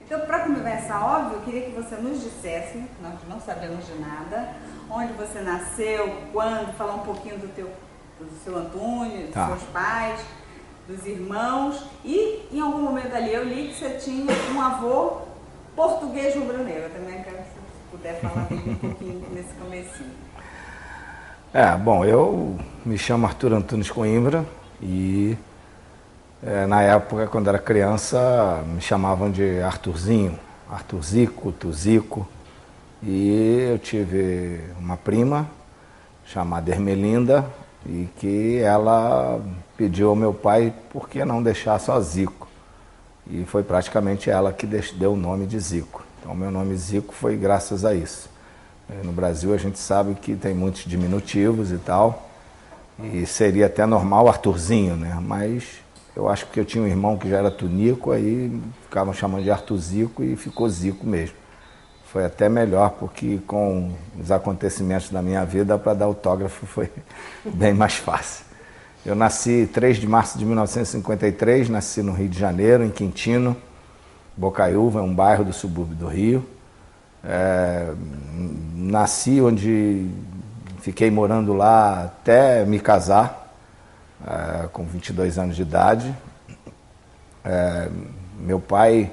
Então, para começar, óbvio, eu queria que você nos dissesse, nós não sabemos de nada, onde você nasceu, quando, falar um pouquinho do seu Antônio, dos seus pais, dos irmãos, e em algum momento ali eu li que você tinha um avô português rubro-negro. Eu também quero que você puder falar dele um pouquinho nesse comecinho. Bom, eu me chamo Arthur Antunes Coimbra e na época, quando era criança, me chamavam de Arthurzinho, Arthurzico, Tuzico. E eu tive uma prima chamada Ermelinda e que ela pediu ao meu pai por que não deixar só Zico. E foi praticamente ela que deu o nome de Zico. Então, meu nome Zico foi graças a isso. No Brasil, a gente sabe que tem muitos diminutivos e tal, e seria até normal Arthurzinho, né? Mas eu acho que eu tinha um irmão que já era Tunico, aí ficavam chamando de Arthurzico e ficou Zico mesmo. Foi até melhor, porque com os acontecimentos da minha vida, para dar autógrafo foi bem mais fácil. Eu nasci 3 de março de 1953, nasci no Rio de Janeiro, em Quintino, Bocaiúva, é um bairro do subúrbio do Rio. Nasci onde fiquei morando lá até me casar, com 22 anos de idade. Meu pai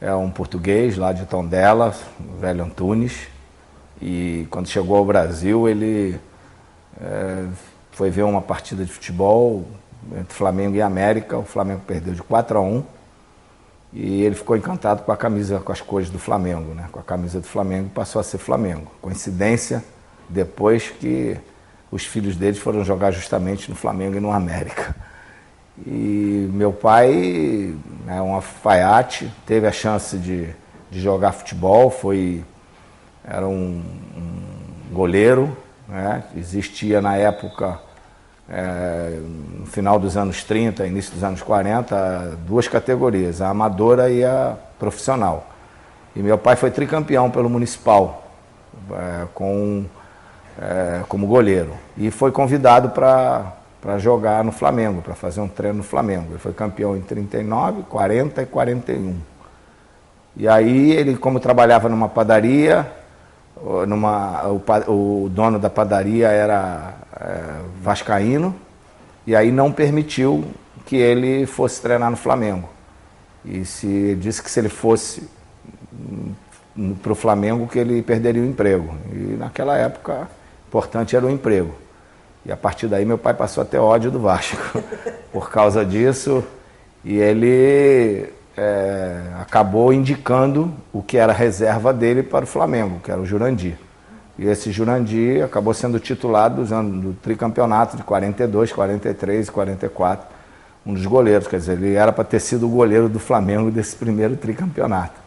é um português lá de Tondela, o velho Antunes, e quando chegou ao Brasil ele foi ver uma partida de futebol entre Flamengo e América. O Flamengo perdeu de 4-1 e ele ficou encantado com a camisa, com as cores do Flamengo, né? Com a camisa do Flamengo, passou a ser Flamengo. Coincidência, depois que os filhos deles foram jogar justamente no Flamengo e no América. E meu pai é um alfaiate, teve a chance de jogar futebol, era um goleiro, né? Existia na época, no final dos anos 30, início dos anos 40, 2 categorias, a amadora e a profissional. E meu pai foi tricampeão pelo Municipal, como goleiro, e foi convidado para jogar no Flamengo, para fazer um treino no Flamengo. Ele foi campeão em 39, 40 e 41. E aí ele, como trabalhava numa padaria, o dono da padaria era vascaíno, e aí não permitiu que ele fosse treinar no Flamengo. E disse que se ele fosse para o Flamengo, que ele perderia o emprego. E naquela época, importante era o emprego. E a partir daí meu pai passou a ter ódio do Vasco por causa disso, e ele acabou indicando o que era reserva dele para o Flamengo, que era o Jurandir. E esse Jurandir acabou sendo titular do tricampeonato de 42, 43 e 44, um dos goleiros. Quer dizer, ele era para ter sido o goleiro do Flamengo desse primeiro tricampeonato.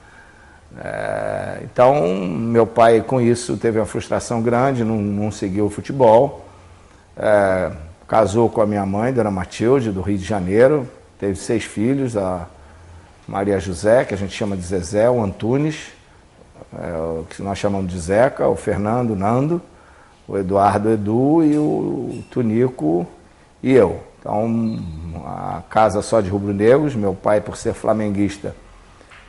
Então, meu pai com isso teve uma frustração grande, não seguiu o futebol. Casou com a minha mãe, Dona Matilde, do Rio de Janeiro, teve 6 filhos, a Maria José, que a gente chama de Zezé, o Antunes, que nós chamamos de Zeca, o Fernando, Nando, o Eduardo, Edu, e o Tunico e eu. Então, a casa só de rubro-negros. Meu pai, por ser flamenguista,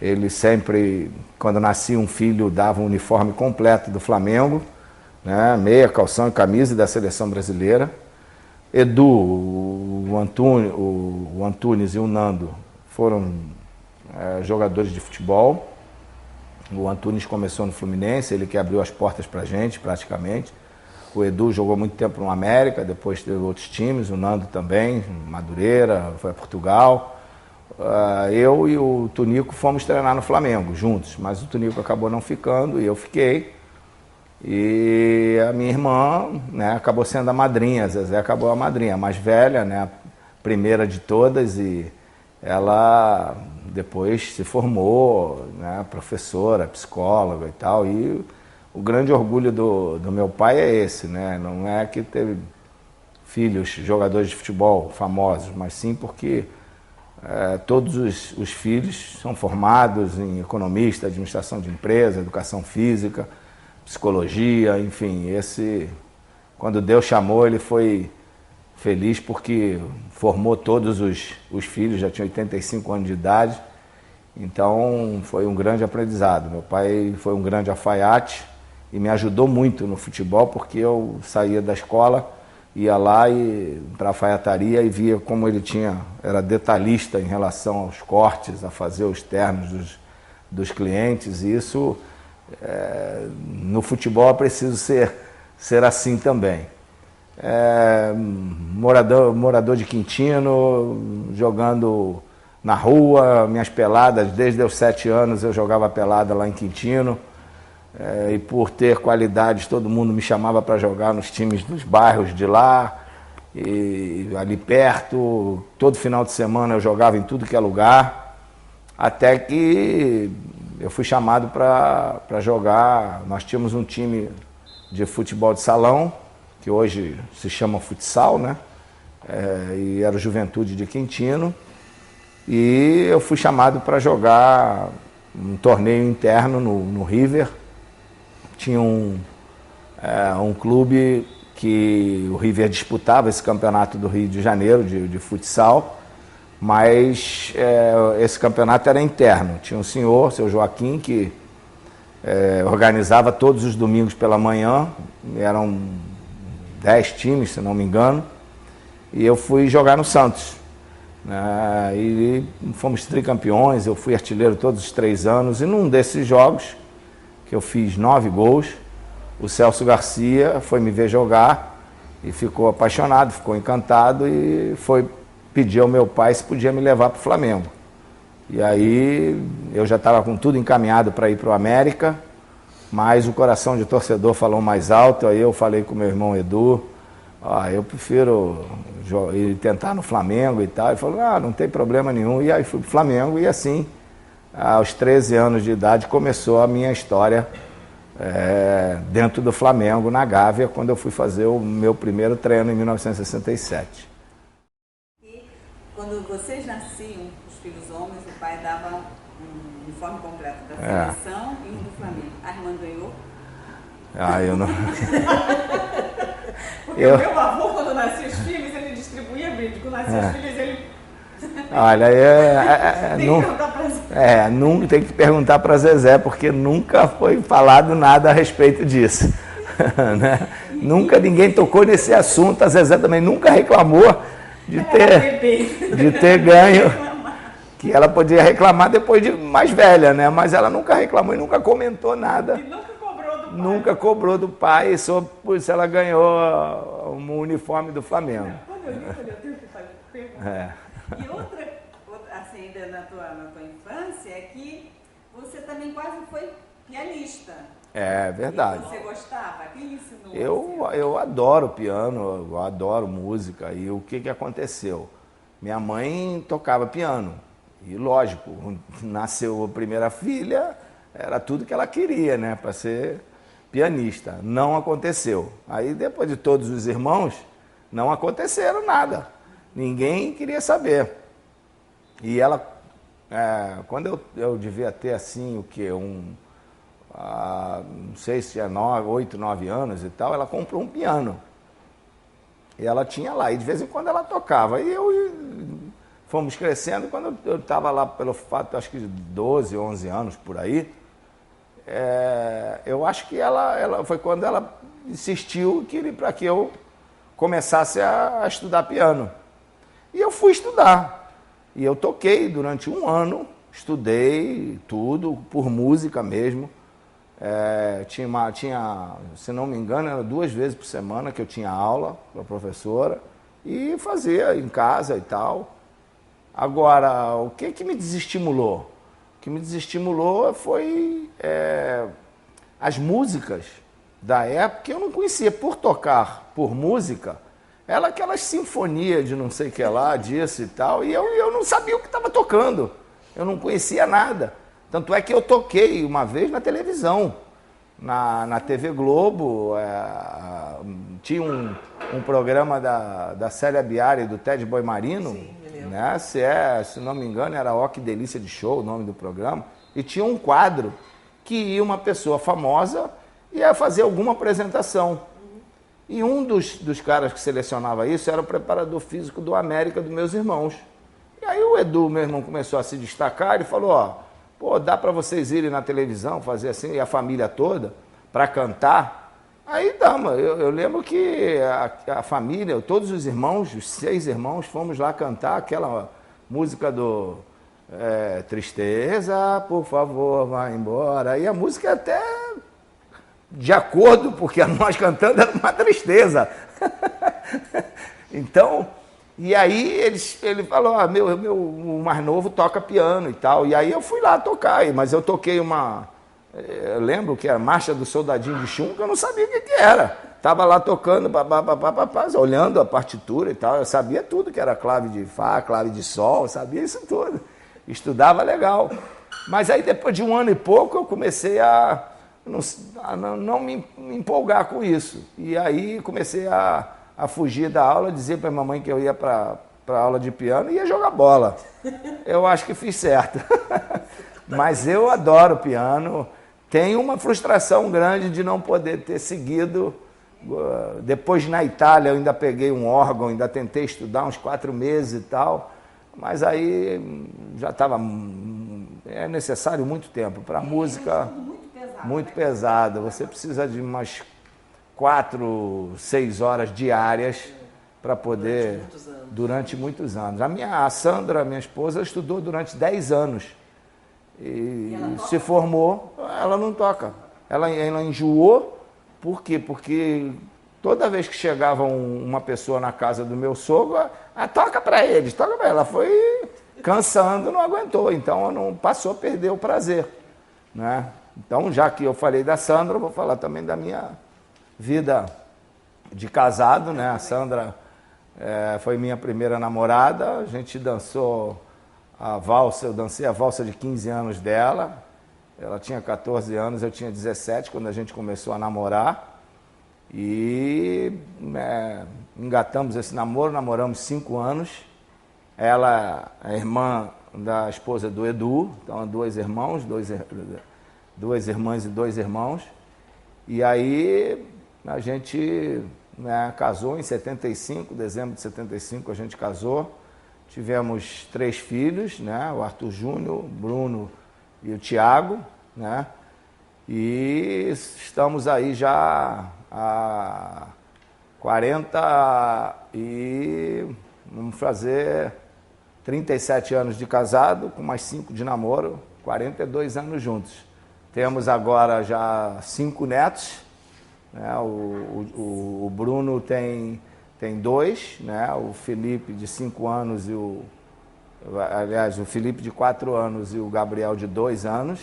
ele sempre, quando nascia um filho, dava um uniforme completo do Flamengo, né? Meia, calção e camisa da seleção brasileira. Edu, o Antunes e o Nando foram jogadores de futebol. O Antunes começou no Fluminense, ele que abriu as portas pra gente, praticamente. O Edu jogou muito tempo no América, depois teve outros times, o Nando também, Madureira, foi a Portugal. Eu e o Tunico fomos treinar no Flamengo, juntos, mas o Tunico acabou não ficando e eu fiquei. E a minha irmã, né, acabou sendo a madrinha, a Zezé acabou a madrinha, a mais velha, né, a primeira de todas, e ela depois se formou, né, professora, psicóloga e tal. E o grande orgulho do meu pai é esse, né? Não é que teve filhos jogadores de futebol famosos, mas sim porque todos os filhos são formados em economista, administração de empresa, educação física, psicologia, enfim. Quando Deus chamou, ele foi feliz porque formou todos os filhos, já tinha 85 anos de idade, Então foi um grande aprendizado. Meu pai foi um grande alfaiate e me ajudou muito no futebol, porque eu saía da escola, ia lá para a alfaiataria e via como ele era detalhista em relação aos cortes, a fazer os ternos dos clientes. E isso, no futebol, é preciso ser assim também. Morador de Quintino, jogando na rua, minhas peladas, desde os 7 anos eu jogava pelada lá em Quintino. E por ter qualidades, todo mundo me chamava para jogar nos times dos bairros de lá, e ali perto. Todo final de semana eu jogava em tudo que é lugar, até que eu fui chamado para jogar. Nós tínhamos um time de futebol de salão, que hoje se chama futsal, né? E era o Juventude de Quintino, e eu fui chamado para jogar um torneio interno no River. Tinha um clube que o River disputava esse campeonato do Rio de Janeiro de futsal, mas esse campeonato era interno. Tinha um senhor, seu Joaquim, que organizava todos os domingos pela manhã. Eram 10 times, se não me engano, e eu fui jogar no Santos. E fomos tricampeões. Eu fui artilheiro todos os 3 anos, e num desses jogos, que eu fiz 9 gols, o Celso Garcia foi me ver jogar e ficou apaixonado, ficou encantado, e foi pedir ao meu pai se podia me levar para o Flamengo. E aí eu já estava com tudo encaminhado para ir para o América, mas o coração de torcedor falou mais alto. Aí eu falei com meu irmão Edu, eu prefiro ir tentar no Flamengo e tal. Ele falou, não tem problema nenhum. E aí fui para o Flamengo, e assim, aos 13 anos de idade, começou a minha história dentro do Flamengo, na Gávea, quando eu fui fazer o meu primeiro treino em 1967. E quando vocês nasciam, os filhos homens, o pai dava um uniforme completo da seleção e um do Flamengo. A irmã ganhou? Eu não... Porque o meu avô, quando nascia os filhos, ele distribuía brinde. Quando nascia os filhos, ele... Olha, tem que perguntar para Zezé, porque nunca foi falado nada a respeito disso. Né? Nunca ninguém tocou nesse assunto. A Zezé também nunca reclamou de ter ganho, que ela podia reclamar depois de mais velha, né? Mas ela nunca reclamou e nunca comentou nada. E nunca cobrou do pai. Nunca cobrou do pai sobre se ela ganhou um uniforme do Flamengo. Quando eu li, eu tenho que fazer pergunta. E outra, assim, ainda na tua infância, é que você também quase foi pianista. É verdade. E você gostava? Quem ensinou? Eu adoro piano, eu adoro música. E o que aconteceu? Minha mãe tocava piano. E lógico, nasceu a primeira filha, era tudo que ela queria, né, para ser pianista. Não aconteceu. Aí depois de todos os irmãos, não aconteceram nada. Ninguém queria saber. E ela, quando eu devia ter assim, o quê? Não sei se tinha 8, 9 anos e tal, ela comprou um piano. E ela tinha lá, e de vez em quando ela tocava. E fomos crescendo. Quando eu estava lá, pelo fato, acho que de 12, 11 anos, por aí, eu acho que ela foi quando ela insistiu para que eu começasse a estudar piano. E eu fui estudar. E eu toquei durante 1 ano, estudei tudo, por música mesmo. Tinha, se não me engano, era 2 vezes por semana que eu tinha aula com a professora, e fazia em casa e tal. Agora, o que me desestimulou? O que me desestimulou foi as músicas da época, que eu não conhecia. Por tocar por música, era aquelas sinfonias de não sei o que lá, disso e tal, e eu não sabia o que estava tocando, eu não conhecia nada. Tanto é que eu toquei uma vez na televisão, na TV Globo. Tinha um programa da Célia Biari e do Ted Boimarino. Sim, né? Se não me engano, era Ó Que Delícia de Show, o nome do programa, e tinha um quadro que ia uma pessoa famosa e ia fazer alguma apresentação. E um dos caras que selecionava isso era o preparador físico do América, dos meus irmãos. E Aí o Edu, meu irmão, começou a se destacar, ele falou, ó, pô, dá para vocês irem na televisão, fazer assim, e a família toda, para cantar. Aí dama, eu lembro que a família, todos os irmãos, os 6 irmãos, fomos lá cantar aquela música do Tristeza, por favor, vai embora. E a música é até de acordo, porque nós cantando era uma tristeza. Então, e aí ele falou, o mais novo toca piano e tal. E aí eu fui lá tocar, mas eu toquei eu lembro que era Marcha do Soldadinho de Chumbo, que eu não sabia o que era. Estava lá tocando, olhando a partitura e tal. Eu sabia tudo que era clave de Fá, clave de Sol, eu sabia isso tudo. Estudava legal. Mas aí depois de 1 ano e pouco eu comecei a não me empolgar com isso. E aí comecei a fugir da aula, dizer para a mamãe que eu ia para a aula de piano e ia jogar bola. Eu acho que fiz certo. Mas eu adoro piano. Tenho uma frustração grande de não poder ter seguido. Depois na Itália eu ainda peguei um órgão, ainda tentei estudar uns 4 meses e tal. Mas aí já estava... É necessário muito tempo. Para música, muito pesado. Você precisa de umas 4, 6 horas diárias para poder... Durante muitos anos. A Sandra, minha esposa, estudou durante 10 anos. E se formou, ela não toca. Ela enjoou. Por quê? Porque toda vez que chegava uma pessoa na casa do meu sogro, toca para eles, toca para ela. Ela foi cansando, não aguentou. Então, não passou a perder o prazer, né? Então, já que eu falei da Sandra, eu vou falar também da minha vida de casado, né? A Sandra foi minha primeira namorada. A gente dançou a valsa, eu dancei a valsa de 15 anos dela. Ela tinha 14 anos, eu tinha 17 quando a gente começou a namorar. E engatamos esse namoro, namoramos 5 anos. Ela é irmã da esposa do Edu, então 2 irmãos, 2 irmãs e 2 irmãos. E aí a gente casou em 75, dezembro de 75 a gente casou. Tivemos 3 filhos, né? O Arthur Júnior, o Bruno e o Tiago, né? E estamos aí já há 40 e vamos fazer 37 anos de casado, com mais 5 de namoro, 42 anos juntos. Temos agora já 5 netos, né? O Bruno tem 2, né? O Felipe de 5 anos e o Felipe de 4 anos e o Gabriel de 2 anos.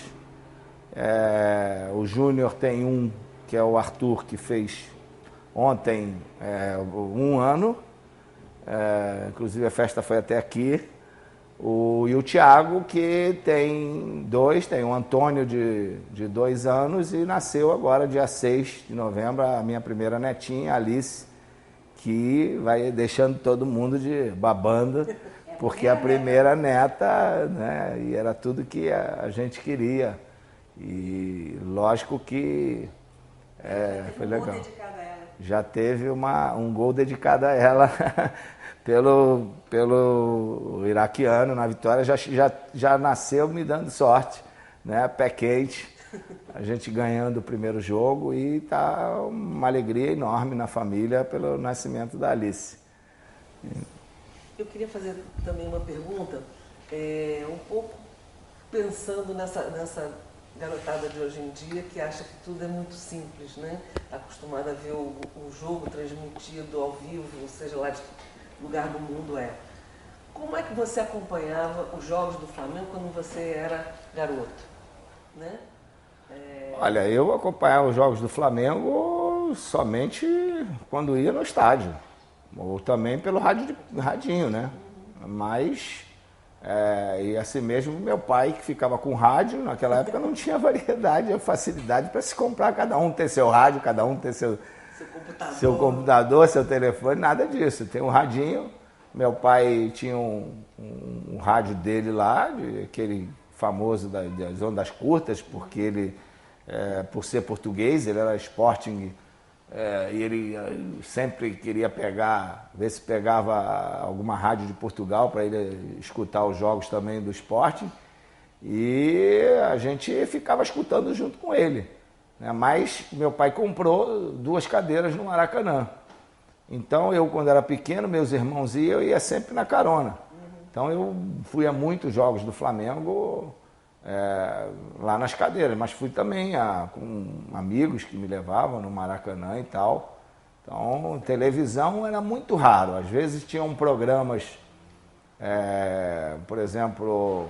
O Júnior tem 1, que é o Arthur, que fez ontem 1 ano. Inclusive a festa foi até aqui. E o Tiago, que tem 2, tem o Antônio de 2 anos e nasceu agora, dia 6 de novembro, a minha primeira netinha, a Alice, que vai deixando todo mundo de babando, porque a primeira neta, né, e era tudo que a gente queria. E lógico que foi legal. Já teve um gol dedicado a ela pelo iraquiano na vitória. Já nasceu me dando sorte, né? Pé quente, a gente ganhando o primeiro jogo, e tá uma alegria enorme na família pelo nascimento da Alice. Eu queria fazer também uma pergunta, um pouco pensando nessa garotada de hoje em dia, que acha que tudo é muito simples, né? Acostumada a ver o jogo transmitido ao vivo, seja lá de lugar do mundo Como é que você acompanhava os jogos do Flamengo quando você era garoto, né? Olha, eu acompanhava os jogos do Flamengo somente quando ia no estádio, ou também pelo radinho, né? Mas, e assim mesmo, meu pai, que ficava com rádio, naquela época não tinha variedade, facilidade para se comprar, cada um ter seu rádio, cada um ter seu computador, seu telefone, nada disso. Tem um radinho. Meu pai tinha um rádio dele lá, aquele famoso das ondas curtas, porque ele, por ser português, ele era Sporting e ele sempre queria ver se pegava alguma rádio de Portugal para ele escutar os jogos também do Sporting. E a gente ficava escutando junto com ele, né? Mas meu pai comprou 2 cadeiras no Maracanã. Então eu, quando era pequeno, meus irmãos iam, eu ia sempre na carona. Então eu fui a muitos jogos do Flamengo lá nas cadeiras, mas fui também com amigos que me levavam no Maracanã e tal. Então televisão era muito raro. Às vezes tinham programas, por exemplo,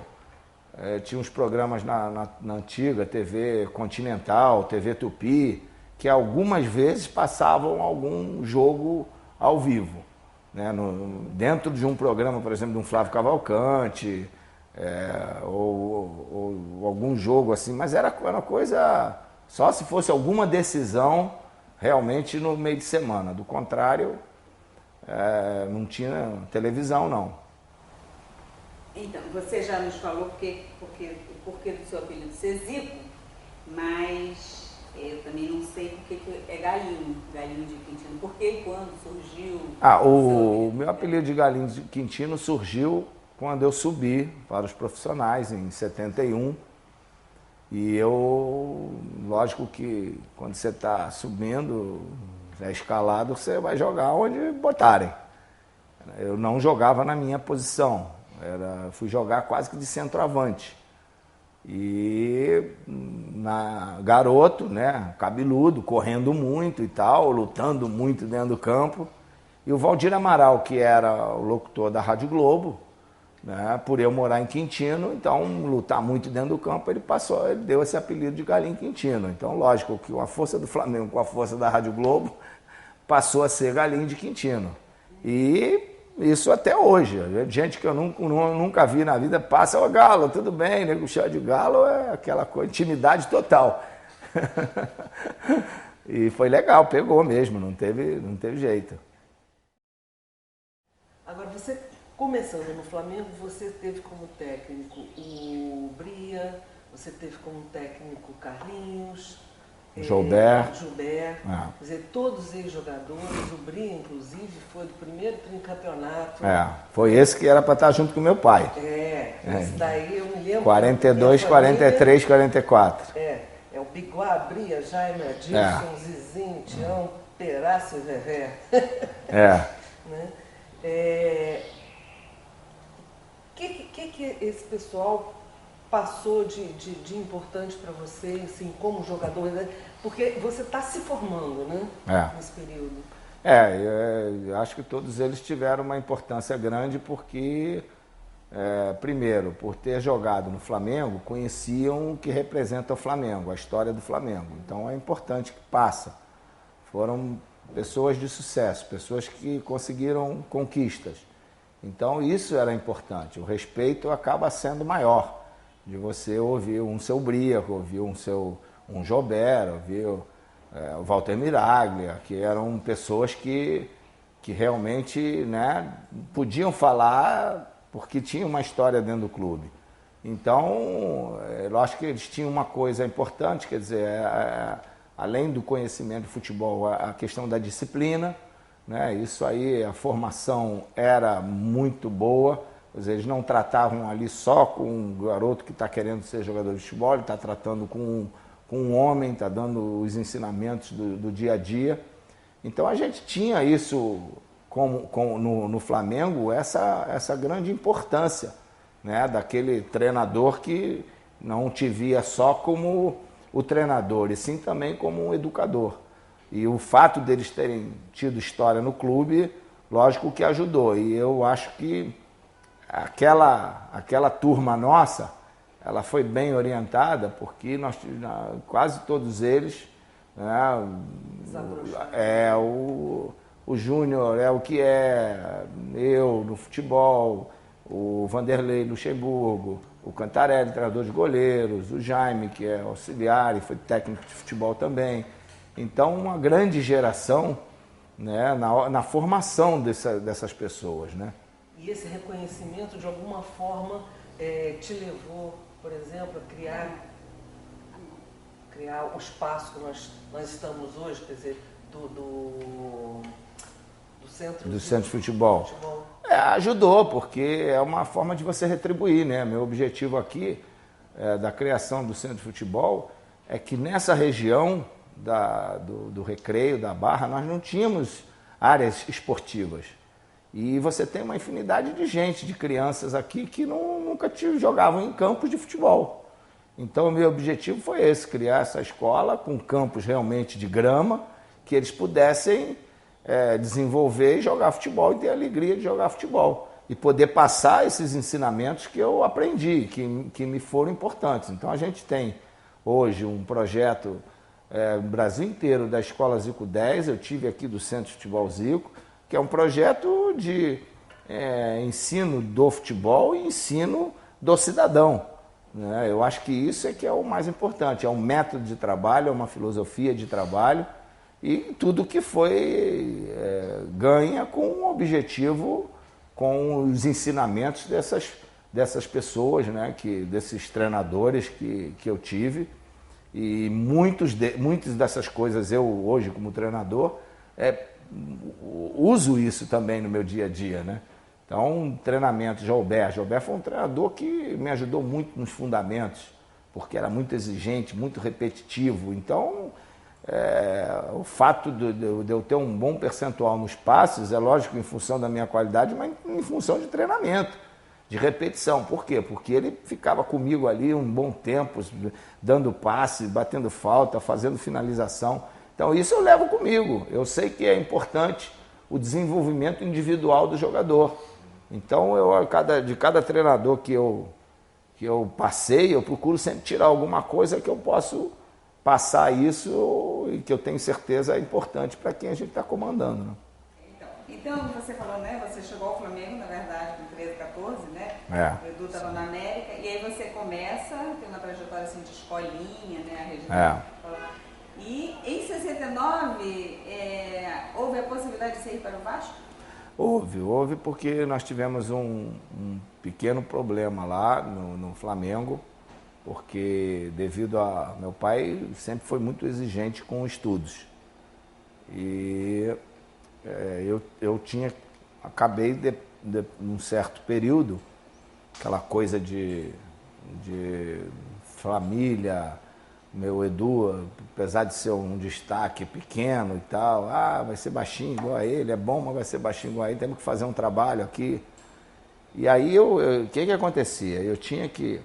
tinha uns programas na antiga TV Continental, TV Tupi, que algumas vezes passavam algum jogo ao vivo, né? Dentro de um programa, por exemplo, de um Flávio Cavalcante, ou algum jogo assim, mas era uma coisa, só se fosse alguma decisão realmente no meio de semana. Do contrário, não tinha televisão, não. Então, você já nos falou o porquê do seu apelido ser Zico, mas eu também não sei porque que é Galinho de Quintino. Por que e quando surgiu? O meu apelido de Galinho de Quintino surgiu quando eu subi para os profissionais em 71. E lógico que quando você está subindo, escalado, você vai jogar onde botarem. Eu não jogava na minha posição. Fui jogar quase que de centroavante. E garoto, né, cabeludo, correndo muito e tal, lutando muito dentro do campo. E o Valdir Amaral, que era o locutor da Rádio Globo, né, por eu morar em Quintino, então lutar muito dentro do campo, ele deu esse apelido de Galinho Quintino. Então, lógico que a força do Flamengo com a força da Rádio Globo passou a ser Galinho de Quintino. E isso até hoje. Gente que eu nunca vi na vida passa, ô Galo, tudo bem, nego cheio de Galo, é aquela coisa, intimidade total. E foi legal, pegou mesmo, não teve jeito. Agora, você começando no Flamengo, você teve como técnico o Bria, você teve como técnico Carlinhos, Gilberto. Quer dizer, todos ex-jogadores, o Bria, inclusive, foi do primeiro tricampeonato. Foi esse que era para estar junto com meu pai. Esse daí eu me lembro. 42, 43, 44. É o Biguá, Bria, Jaime, Adilson, Zizinho, Tião, Peraço e Vevé. Né? Que esse pessoal passou de importante para você, assim, como jogador, né? Porque você está se formando, né? Nesse período. Eu acho que todos eles tiveram uma importância grande porque, primeiro, por ter jogado no Flamengo, conheciam o que representa o Flamengo, a história do Flamengo. Então é importante que passa. Foram pessoas de sucesso, pessoas que conseguiram conquistas. Então isso era importante. O respeito acaba sendo maior. De você ouvir um seu Bria, ouvir um Jobert, ouvir o Walter Miraglia, que eram pessoas que realmente, né, podiam falar porque tinham uma história dentro do clube. Então, eu acho que eles tinham uma coisa importante, quer dizer, além do conhecimento de futebol, a questão da disciplina, né, isso aí, a formação era muito boa. Eles não tratavam ali só com um garoto que está querendo ser jogador de futebol, ele está tratando com um homem, está dando os ensinamentos do dia a dia. Então a gente tinha isso no Flamengo, essa grande importância, né, daquele treinador que não te via só como o treinador, e sim também como um educador. E o fato deles terem tido história no clube, lógico que ajudou. E eu acho que aquela turma nossa, ela foi bem orientada, porque quase todos eles, né, o Júnior é o que eu no futebol, o Vanderlei Luxemburgo, o Cantarelli, treinador de goleiros, o Jaime, que é auxiliar e foi técnico de futebol também. Então, uma grande geração, né, na formação dessas pessoas, né? E esse reconhecimento, de alguma forma, te levou, por exemplo, a criar o espaço que nós estamos hoje, quer dizer, do centro de futebol. Ajudou, porque é uma forma de você retribuir, né? Meu objetivo aqui, da criação do centro de futebol, é que nessa região do Recreio, da Barra, nós não tínhamos áreas esportivas. E você tem uma infinidade de gente, de crianças aqui, que nunca jogavam em campos de futebol. Então, o meu objetivo foi esse, criar essa escola com campos realmente de grama, que eles pudessem desenvolver e jogar futebol e ter a alegria de jogar futebol. E poder passar esses ensinamentos que eu aprendi, que me foram importantes. Então, a gente tem hoje um projeto no Brasil inteiro da Escola Zico 10, eu tive aqui do Centro de Futebol Zico, que é um projeto de ensino do futebol e ensino do cidadão. Né? Eu acho que isso é que é o mais importante, é um método de trabalho, é uma filosofia de trabalho e tudo que foi ganha com um objetivo, com os ensinamentos dessas pessoas, né? Desses treinadores que eu tive. E muitas dessas coisas eu hoje como treinador uso isso também no meu dia a dia, né? Então, treinamento, Joubert foi um treinador que me ajudou muito nos fundamentos, porque era muito exigente, muito repetitivo. Então, o fato de eu ter um bom percentual nos passes, é lógico em função da minha qualidade, mas em função de treinamento, de repetição. Por quê? Porque ele ficava comigo ali um bom tempo, dando passe, batendo falta, fazendo finalização. Então, isso eu levo comigo. Eu sei que é importante o desenvolvimento individual do jogador. Então, de cada treinador que eu passei, eu procuro sempre tirar alguma coisa que eu posso passar isso e que eu tenho certeza é importante para quem a gente está comandando. Né? Então, você falou, né? Você chegou ao Flamengo, na verdade, com 13, 14, né? O Edu estava na América, e aí você começa, tem uma trajetória assim, de escolinha, né? A região. E em 69, houve a possibilidade de você ir para o Vasco? Houve porque nós tivemos um pequeno problema lá no Flamengo, porque devido a... Meu pai sempre foi muito exigente com estudos. E eu acabei num certo período, aquela coisa de família, meu Edu, apesar de ser um destaque pequeno e tal, vai ser baixinho igual a ele, é bom, mas vai ser baixinho igual a ele, temos que fazer um trabalho aqui. E aí, o que acontecia? Eu tinha que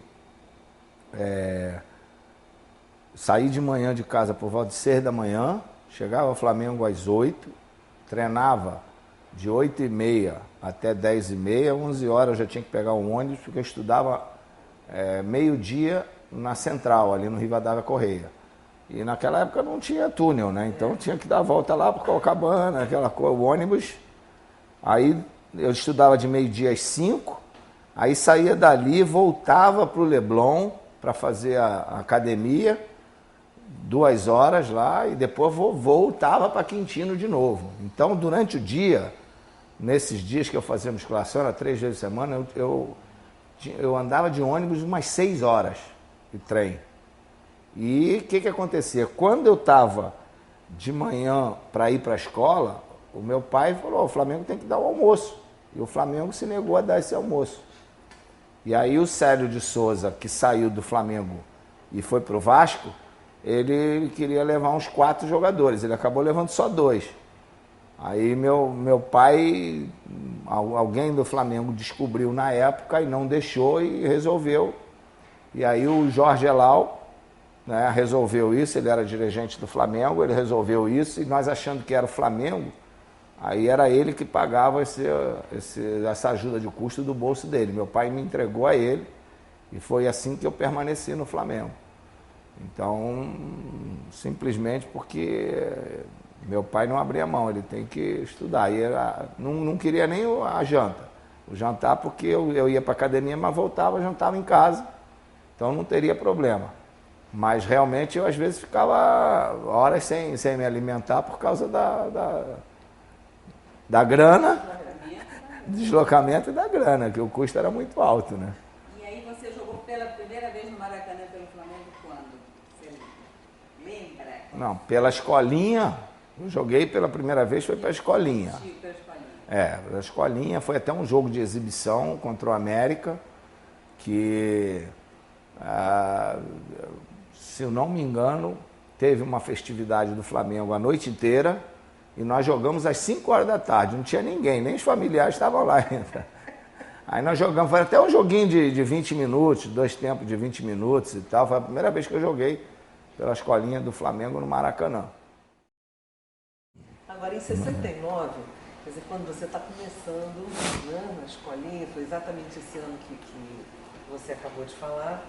sair de manhã de casa por volta de 6 da manhã, chegava ao Flamengo às 8, treinava de 8h30 até 10h30, 11 horas eu já tinha que pegar um ônibus, porque eu estudava meio-dia na Central, ali no Rivadavia Correia. E naquela época não tinha túnel, né? Então tinha que dar a volta lá para Copacabana, aquela coisa, o ônibus. Aí eu estudava de meio-dia às 5, aí saía dali, voltava para o Leblon para fazer a academia, 2 horas lá, e depois voltava para Quintino de novo. Então, durante o dia, nesses dias que eu fazia musculação, era 3 vezes por semana, eu andava de ônibus umas 6 horas de trem. E o que acontecia? Quando eu estava de manhã para ir para a escola, o meu pai falou, o Flamengo tem que dar o almoço. E o Flamengo se negou a dar esse almoço. E aí o Célio de Souza, que saiu do Flamengo e foi para o Vasco, ele queria levar uns 4 jogadores, ele acabou levando só 2. Aí meu pai, alguém do Flamengo descobriu na época e não deixou e resolveu. E aí o Jorge Elal, né, resolveu isso, ele era dirigente do Flamengo, ele resolveu isso e nós achando que era o Flamengo, aí era ele que pagava essa ajuda de custo do bolso dele. Meu pai me entregou a ele e foi assim que eu permaneci no Flamengo. Então, simplesmente porque meu pai não abria mão, ele tem que estudar. E não queria nem a janta. O jantar porque eu ia para a academia, mas voltava, jantava em casa. Então não teria problema. Mas realmente eu às vezes ficava horas sem me alimentar por causa da grana, deslocamento e da grana, que o custo era muito alto, né? E aí você jogou pela primeira vez no Maracanã pelo Flamengo quando? Você lembra? Não, pela escolinha, Eu joguei pela primeira vez, foi para a escolinha. A escolinha, foi até um jogo de exibição contra o América, que, se eu não me engano, teve uma festividade do Flamengo a noite inteira e nós jogamos às 5 horas da tarde, não tinha ninguém, nem os familiares estavam lá ainda. Aí nós jogamos, foi até um joguinho de 20 minutos, 2 tempos de 20 minutos e tal, foi a primeira vez que eu joguei pela escolinha do Flamengo no Maracanã. Agora, em 69, quer dizer, quando você está começando, né, na escolinha, foi exatamente esse ano que você acabou de falar,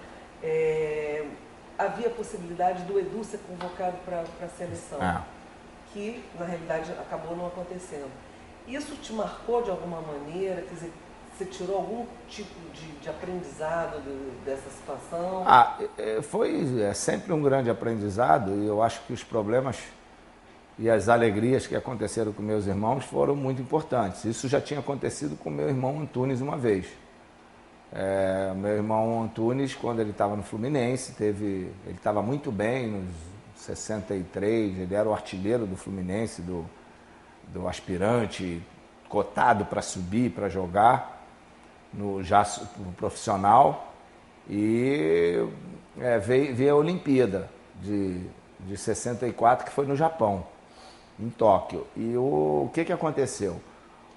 havia a possibilidade do Edu ser convocado para a seleção, que na realidade acabou não acontecendo. Isso te marcou de alguma maneira? Quer dizer, você tirou algum tipo de aprendizado dessa situação? Foi sempre um grande aprendizado e eu acho que os problemas e as alegrias que aconteceram com meus irmãos foram muito importantes. Isso já tinha acontecido com meu irmão Antunes uma vez. Meu irmão Antunes, quando ele estava no Fluminense, ele estava muito bem nos 63, ele era o artilheiro do Fluminense, do aspirante, cotado para subir, para jogar, no profissional, e veio a Olimpíada de 64, que foi no Japão, em Tóquio. E o que aconteceu?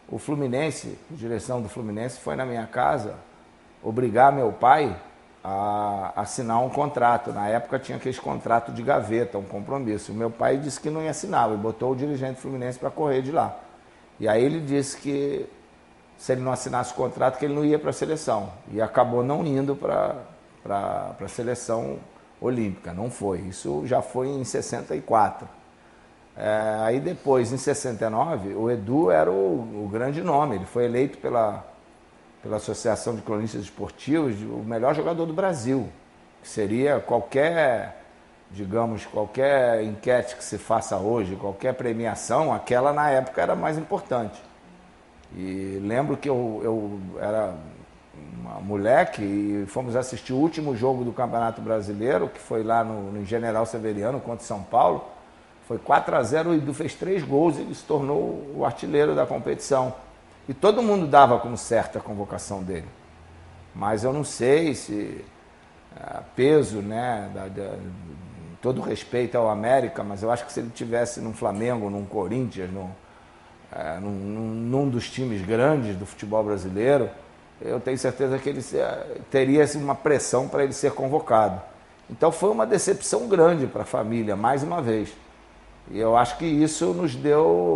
O Fluminense, a direção do Fluminense foi na minha casa obrigar meu pai a assinar um contrato. Na época tinha aqueles contratos de gaveta, um compromisso. O meu pai disse que não ia assinar, e botou o dirigente Fluminense para correr de lá. E aí ele disse que se ele não assinasse o contrato, que ele não ia para a seleção. E acabou não indo para a seleção olímpica, não foi. Isso já foi em 64. Aí depois, em 69, o Edu era o grande nome. Ele foi eleito pela Associação de Cronistas Esportivos o melhor jogador do Brasil. Que seria qualquer enquete que se faça hoje, qualquer premiação, aquela na época era mais importante. E lembro que eu era uma moleque e fomos assistir o último jogo do Campeonato Brasileiro, que foi lá no General Severiano contra São Paulo. Foi 4-0, o Edu fez 3 gols e ele se tornou o artilheiro da competição. E todo mundo dava como certa a convocação dele. Mas eu não sei se peso, né, todo respeito ao América, mas eu acho que se ele tivesse num Flamengo, num Corinthians, num dos times grandes do futebol brasileiro, eu tenho certeza que ele teria uma pressão para ele ser convocado. Então foi uma decepção grande para a família, mais uma vez. E eu acho que isso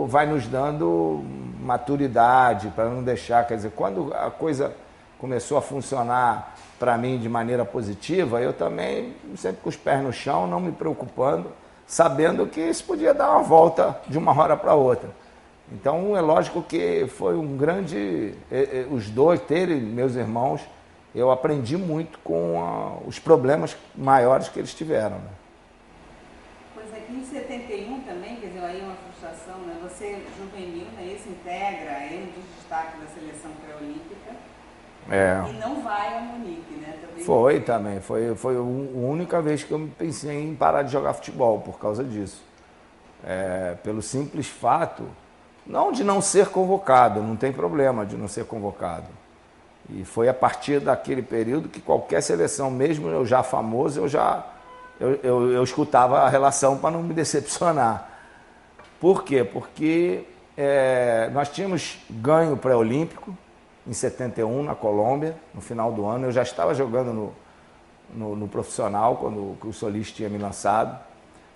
vai nos dando maturidade para não deixar, quer dizer, quando a coisa começou a funcionar para mim de maneira positiva, eu também, sempre com os pés no chão, não me preocupando, sabendo que isso podia dar uma volta de uma hora para outra. Então é lógico que foi um grande, os dois, meus irmãos, eu aprendi muito com os problemas maiores que eles tiveram, né? Em 71 também, quer dizer, aí uma frustração, né? Você, juvenil, né? Se integra aí um dos destaques da seleção pré-olímpica e não vai ao Munique, né? Foi a única vez que eu pensei em parar de jogar futebol por causa disso. Pelo simples fato, não de não ser convocado, não tem problema de não ser convocado. E foi a partir daquele período que qualquer seleção, mesmo eu já famoso, eu escutava a relação para não me decepcionar. Por quê? Porque nós tínhamos ganho o pré-olímpico em 71 na Colômbia, no final do ano. Eu já estava jogando no profissional quando o Solis tinha me lançado.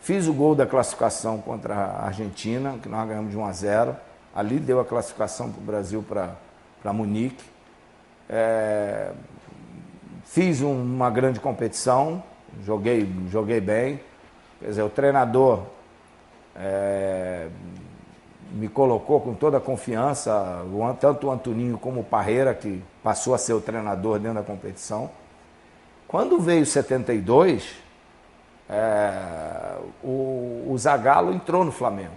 Fiz o gol da classificação contra a Argentina, que nós ganhamos de 1-0. Ali deu a classificação para o Brasil para Munique. Fiz uma grande competição. Joguei bem, quer dizer, o treinador me colocou com toda a confiança, tanto o Antuninho como o Parreira, que passou a ser o treinador dentro da competição. Quando veio 72, o Zagallo entrou no Flamengo.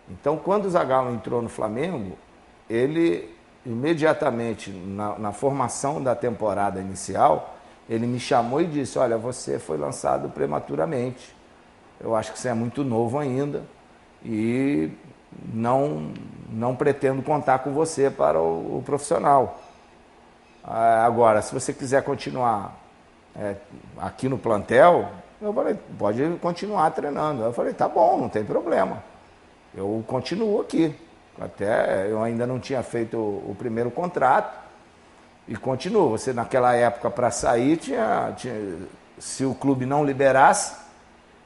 Então, quando o Zagallo entrou no Flamengo, ele imediatamente, na formação da temporada inicial, ele me chamou e disse: olha, você foi lançado prematuramente, eu acho que você é muito novo ainda e não pretendo contar com você para o profissional. Agora, se você quiser continuar aqui no plantel, eu falei, pode continuar treinando. Eu falei, tá bom, não tem problema. Eu continuo aqui. Até eu ainda não tinha feito o primeiro contrato e continuo. Você naquela época para sair, se o clube não liberasse,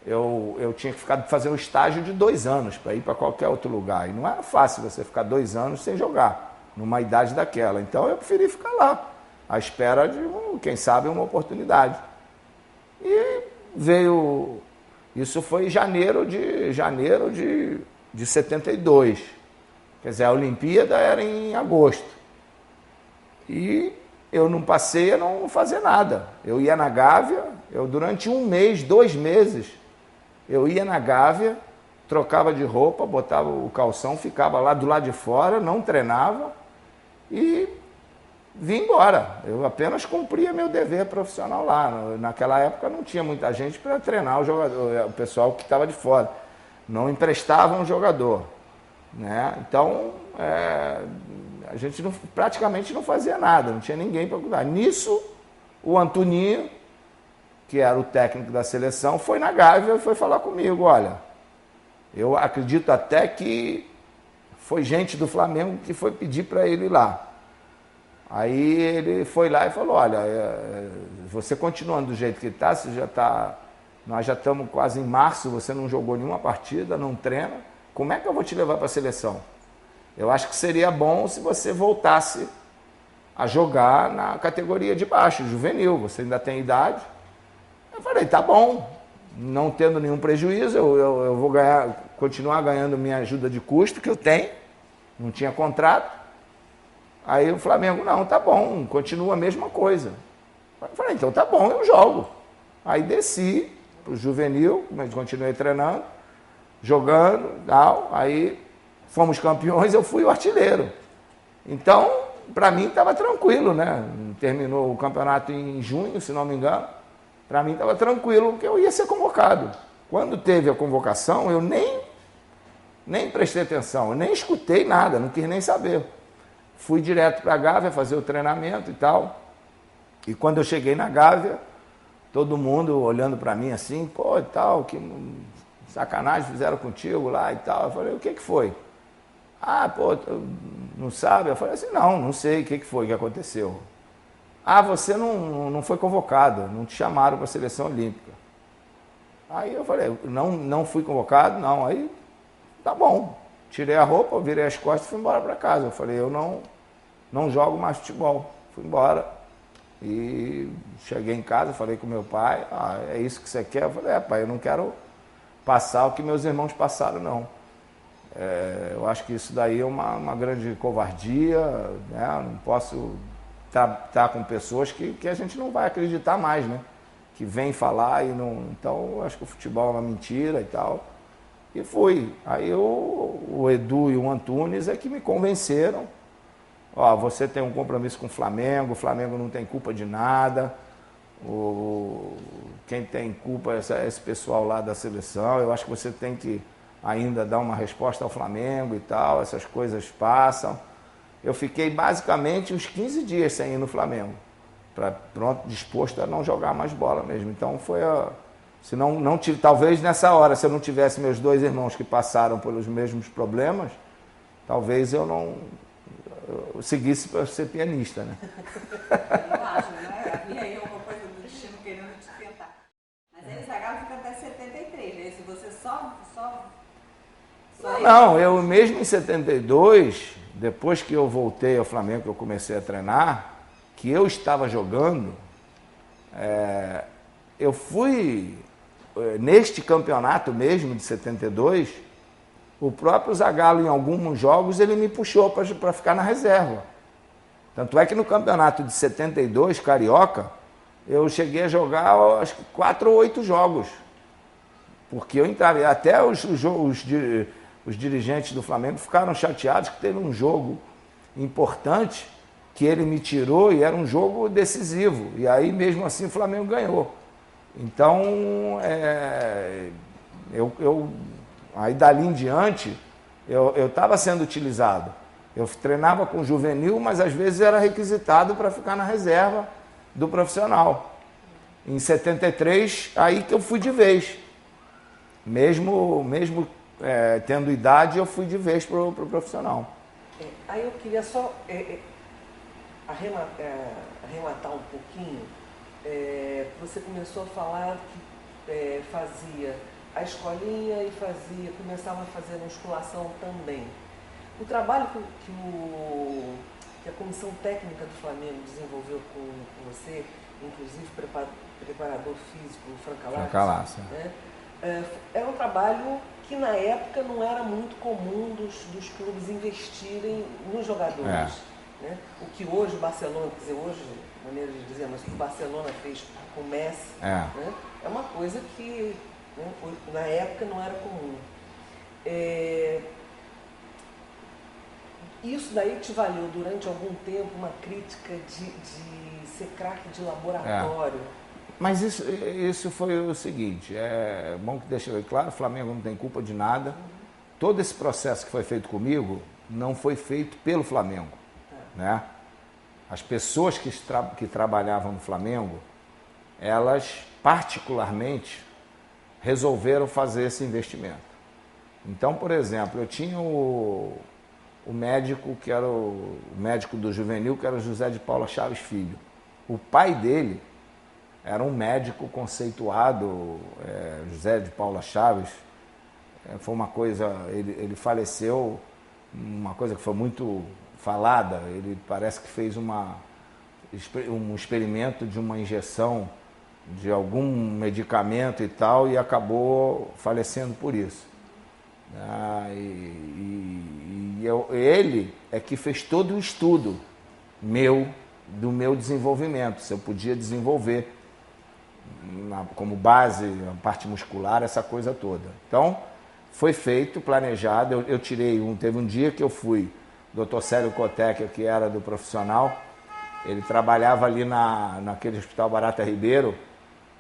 eu tinha que fazer um estágio de 2 anos para ir para qualquer outro lugar. E não era fácil você ficar 2 anos sem jogar, numa idade daquela. Então eu preferi ficar lá, à espera de, quem sabe, uma oportunidade. E veio... Isso foi em janeiro de 72. Quer dizer, a Olimpíada era em agosto. E eu não passei a não fazer nada. Eu ia na Gávea, durante 1 mês, 2 meses, eu ia na Gávea, trocava de roupa, botava o calção, ficava lá do lado de fora, não treinava e vim embora. Eu apenas cumpria meu dever profissional lá. Naquela época não tinha muita gente para treinar o pessoal que estava de fora. Não emprestavam um jogador, né? Então, a gente praticamente não fazia nada, não tinha ninguém para cuidar. Nisso, o Antoninho, que era o técnico da seleção, foi na Gávea e foi falar comigo, olha, eu acredito até que foi gente do Flamengo que foi pedir para ele ir lá. Aí ele foi lá e falou, olha, você continuando do jeito que está, nós já estamos quase em março, você não jogou nenhuma partida, não treina, como é que eu vou te levar para a seleção? Eu acho que seria bom se você voltasse a jogar na categoria de baixo, juvenil, você ainda tem idade. Eu falei, tá bom, não tendo nenhum prejuízo, eu vou continuar ganhando minha ajuda de custo que eu tenho, não tinha contrato. Aí o Flamengo, não, tá bom, continua a mesma coisa. Eu falei, então tá bom, eu jogo. Aí desci pro juvenil, mas continuei treinando, jogando, tal, aí fomos campeões, eu fui o artilheiro. Então, para mim estava tranquilo, né? Terminou o campeonato em junho, se não me engano. Para mim estava tranquilo que eu ia ser convocado. Quando teve a convocação, eu nem prestei atenção, eu nem escutei nada, não quis nem saber. Fui direto para a Gávea fazer o treinamento e tal. E quando eu cheguei na Gávea, todo mundo olhando para mim assim, pô, e tal, que sacanagem fizeram contigo lá e tal. Eu falei, o que foi? Ah, pô, não sabe? Eu falei assim, não sei o que foi que aconteceu. Ah, você não foi convocado, não te chamaram para a seleção olímpica. Aí eu falei, não fui convocado, não. Aí, tá bom. Tirei a roupa, virei as costas e fui embora para casa. Eu falei, eu não jogo mais futebol. Fui embora. E cheguei em casa, falei com meu pai, é isso que você quer? Eu falei, pai, eu não quero passar o que meus irmãos passaram, não. Eu acho que isso daí é uma grande covardia, né? Não posso estar com pessoas que a gente não vai acreditar mais, né? Que vem falar e não... Então, eu acho que o futebol é uma mentira e tal. E fui. Aí o Edu e o Antunes é que me convenceram. Ó, você tem um compromisso com o Flamengo não tem culpa de nada. Quem tem culpa é esse pessoal lá da seleção. Eu acho que você tem que ainda dar uma resposta ao Flamengo e tal, essas coisas passam. Eu fiquei basicamente uns 15 dias sem ir no Flamengo, pronto, disposto a não jogar mais bola mesmo. Então foi se não talvez nessa hora, se eu não tivesse meus 2 irmãos que passaram pelos mesmos problemas, talvez eu seguisse para ser pianista, né? Eu acho, né? Havia aí alguma coisa do destino querendo te tentar. Mas aí o Zagallo fica até 73, né? Se você só não, eu mesmo em 72, depois que eu voltei ao Flamengo, que eu comecei a treinar, que eu estava jogando, eu fui, neste campeonato mesmo de 72, o próprio Zagallo, em alguns jogos, ele me puxou para ficar na reserva. Tanto é que no campeonato de 72, Carioca, eu cheguei a jogar, acho que 4 ou 8 jogos. Porque eu entrava, até os dirigentes do Flamengo ficaram chateados que teve um jogo importante que ele me tirou e era um jogo decisivo. E aí, mesmo assim, o Flamengo ganhou. Então, eu Aí dali em diante, eu estava sendo utilizado. Eu treinava com juvenil, mas às vezes era requisitado para ficar na reserva do profissional. Em 73, aí que eu fui de vez. Mesmo tendo idade, eu fui de vez para o profissional. Aí eu queria só arrematar um pouquinho. Você começou a falar que fazia a escolinha e começava a fazer musculação também. O trabalho que a Comissão Técnica do Flamengo desenvolveu com você, inclusive preparador físico Franca Lassi, né? É um trabalho que na época não era muito comum dos clubes investirem nos jogadores. Né? O que hoje o Barcelona, quer dizer, hoje, maneira de dizer, mas o que o Barcelona fez com o Messi, né? É uma coisa que, né, na época não era comum. Isso daí te valeu durante algum tempo uma crítica de ser craque de laboratório. Mas isso foi o seguinte, é bom que deixe claro, o Flamengo não tem culpa de nada. Todo esse processo que foi feito comigo não foi feito pelo Flamengo. Né? As pessoas que trabalhavam no Flamengo, elas particularmente resolveram fazer esse investimento. Então, por exemplo, eu tinha o médico que era o médico do juvenil, que era o José de Paula Chaves Filho. O pai dele era um médico conceituado, José de Paula Chaves. Foi uma coisa, ele faleceu, uma coisa que foi muito falada. Ele parece que fez um experimento de uma injeção de algum medicamento e tal, e acabou falecendo por isso. Ele é que fez todo o estudo do meu desenvolvimento, se eu podia desenvolver como base, a parte muscular, essa coisa toda. Então, foi feito, planejado. Eu teve um dia que eu fui, o Dr. Célio Coteca, que era do profissional, ele trabalhava ali naquele Hospital Barata Ribeiro,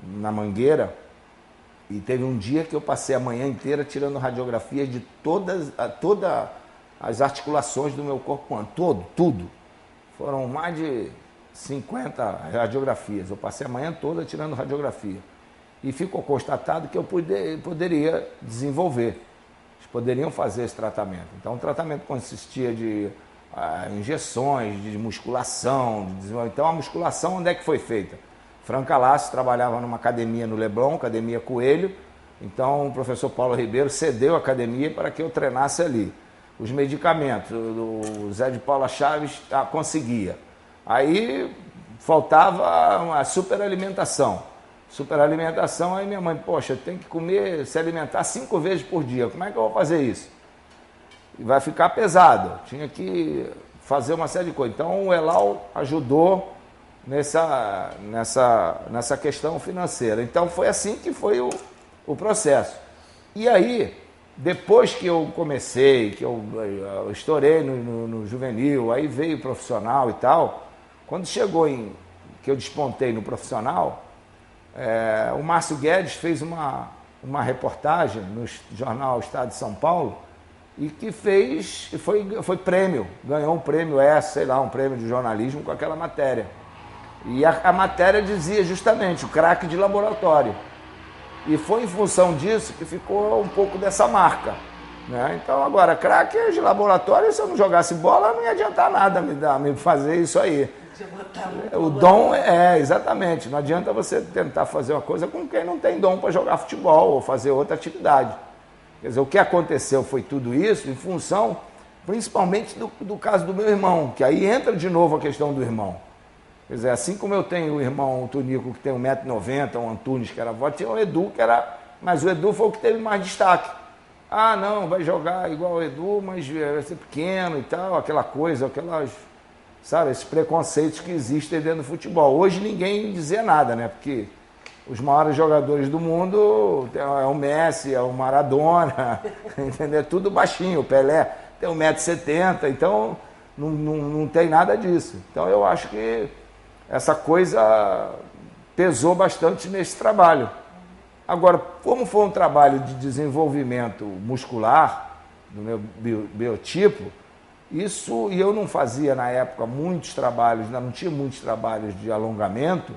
na Mangueira, e teve um dia que eu passei a manhã inteira tirando radiografias de todas as articulações do meu corpo humano, tudo. Foram mais de 50 radiografias. Eu passei a manhã toda tirando radiografia. E ficou constatado que eu poderia desenvolver. Eles poderiam fazer esse tratamento. Então, o tratamento consistia de injeções, de musculação, de desenvolvimento. Então, a musculação, onde é que foi feita? Franca Lassi trabalhava numa academia no Leblon, Academia Coelho. Então, o professor Paulo Ribeiro cedeu a academia para que eu treinasse ali. Os medicamentos, o Zé de Paula Chaves conseguia. Aí faltava a superalimentação. Superalimentação, aí minha mãe, poxa, tem que comer, se alimentar 5 vezes por dia. Como é que eu vou fazer isso? E vai ficar pesado. Tinha que fazer uma série de coisas. Então o Elal ajudou nessa questão financeira. Então foi assim que foi o processo. E aí, depois que eu comecei, que eu estourei no juvenil, aí veio o profissional e tal, quando chegou que eu despontei no profissional, o Márcio Guedes fez uma reportagem no jornal Estado de São Paulo e que foi prêmio, ganhou um prêmio, um prêmio de jornalismo com aquela matéria. E a matéria dizia justamente o craque de laboratório. E foi em função disso que ficou um pouco dessa marca. Né? Então, agora, craque de laboratório, se eu não jogasse bola, não ia adiantar nada me fazer isso aí. O dom exatamente. Não adianta você tentar fazer uma coisa com quem não tem dom para jogar futebol ou fazer outra atividade. Quer dizer, o que aconteceu foi tudo isso em função, principalmente do caso do meu irmão, que aí entra de novo a questão do irmão. Quer dizer, assim como eu tenho o irmão, o Tunico, que tem 1,90 m, o Antunes, que era forte, tinha o Edu, mas o Edu foi o que teve mais destaque. Ah, não, vai jogar igual o Edu, mas vai ser pequeno e tal, aquela coisa, sabe, esses preconceitos que existem dentro do futebol. Hoje ninguém dizia nada, né? Porque os maiores jogadores do mundo é o Messi, é o Maradona, entendeu? Tudo baixinho, o Pelé tem 1,70 m, então não tem nada disso. Então eu acho que essa coisa pesou bastante nesse trabalho. Agora, como foi um trabalho de desenvolvimento muscular, do meu biotipo, isso, e eu não fazia na época muitos trabalhos, não tinha muitos trabalhos de alongamento,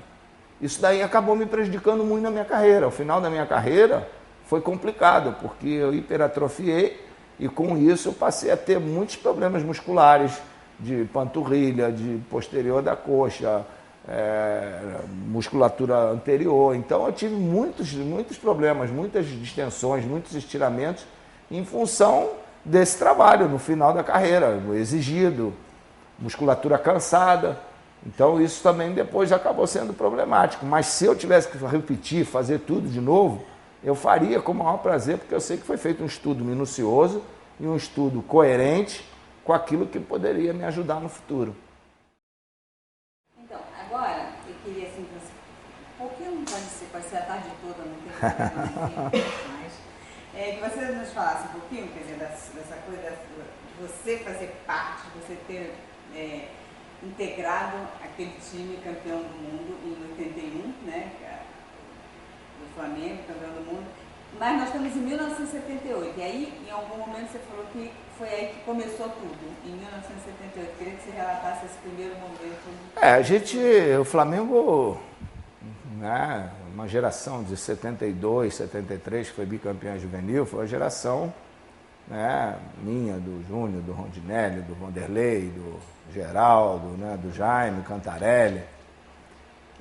isso daí acabou me prejudicando muito na minha carreira. Ao final da minha carreira foi complicado, porque eu hiperatrofiei e com isso eu passei a ter muitos problemas musculares, de panturrilha, de posterior da coxa, musculatura anterior. Então eu tive muitos problemas, muitas distensões, muitos estiramentos em função desse trabalho no final da carreira, exigido, musculatura cansada. Então isso também depois acabou sendo problemático. Mas se eu tivesse que repetir, fazer tudo de novo, eu faria com o maior prazer, porque eu sei que foi feito um estudo minucioso e um estudo coerente com aquilo que poderia me ajudar no futuro. Então, agora eu queria assim, um pouquinho, pode ser a tarde toda, não tem problema, mas que você nos falasse um pouquinho, quer dizer, dessa coisa de você fazer parte, de você ter integrado aquele time campeão do mundo em 81, né, do Flamengo, campeão do mundo, mas nós estamos em 1978, e aí em algum momento você falou que foi aí que começou tudo, em 1978. Queria que você relatasse esse primeiro momento. O Flamengo, né, uma geração de 72, 73, que foi bicampeã juvenil, foi a geração, né, minha, do Júnior, do Rondinelli, do Vanderlei, do Geraldo, né, do Jaime, Cantarelli.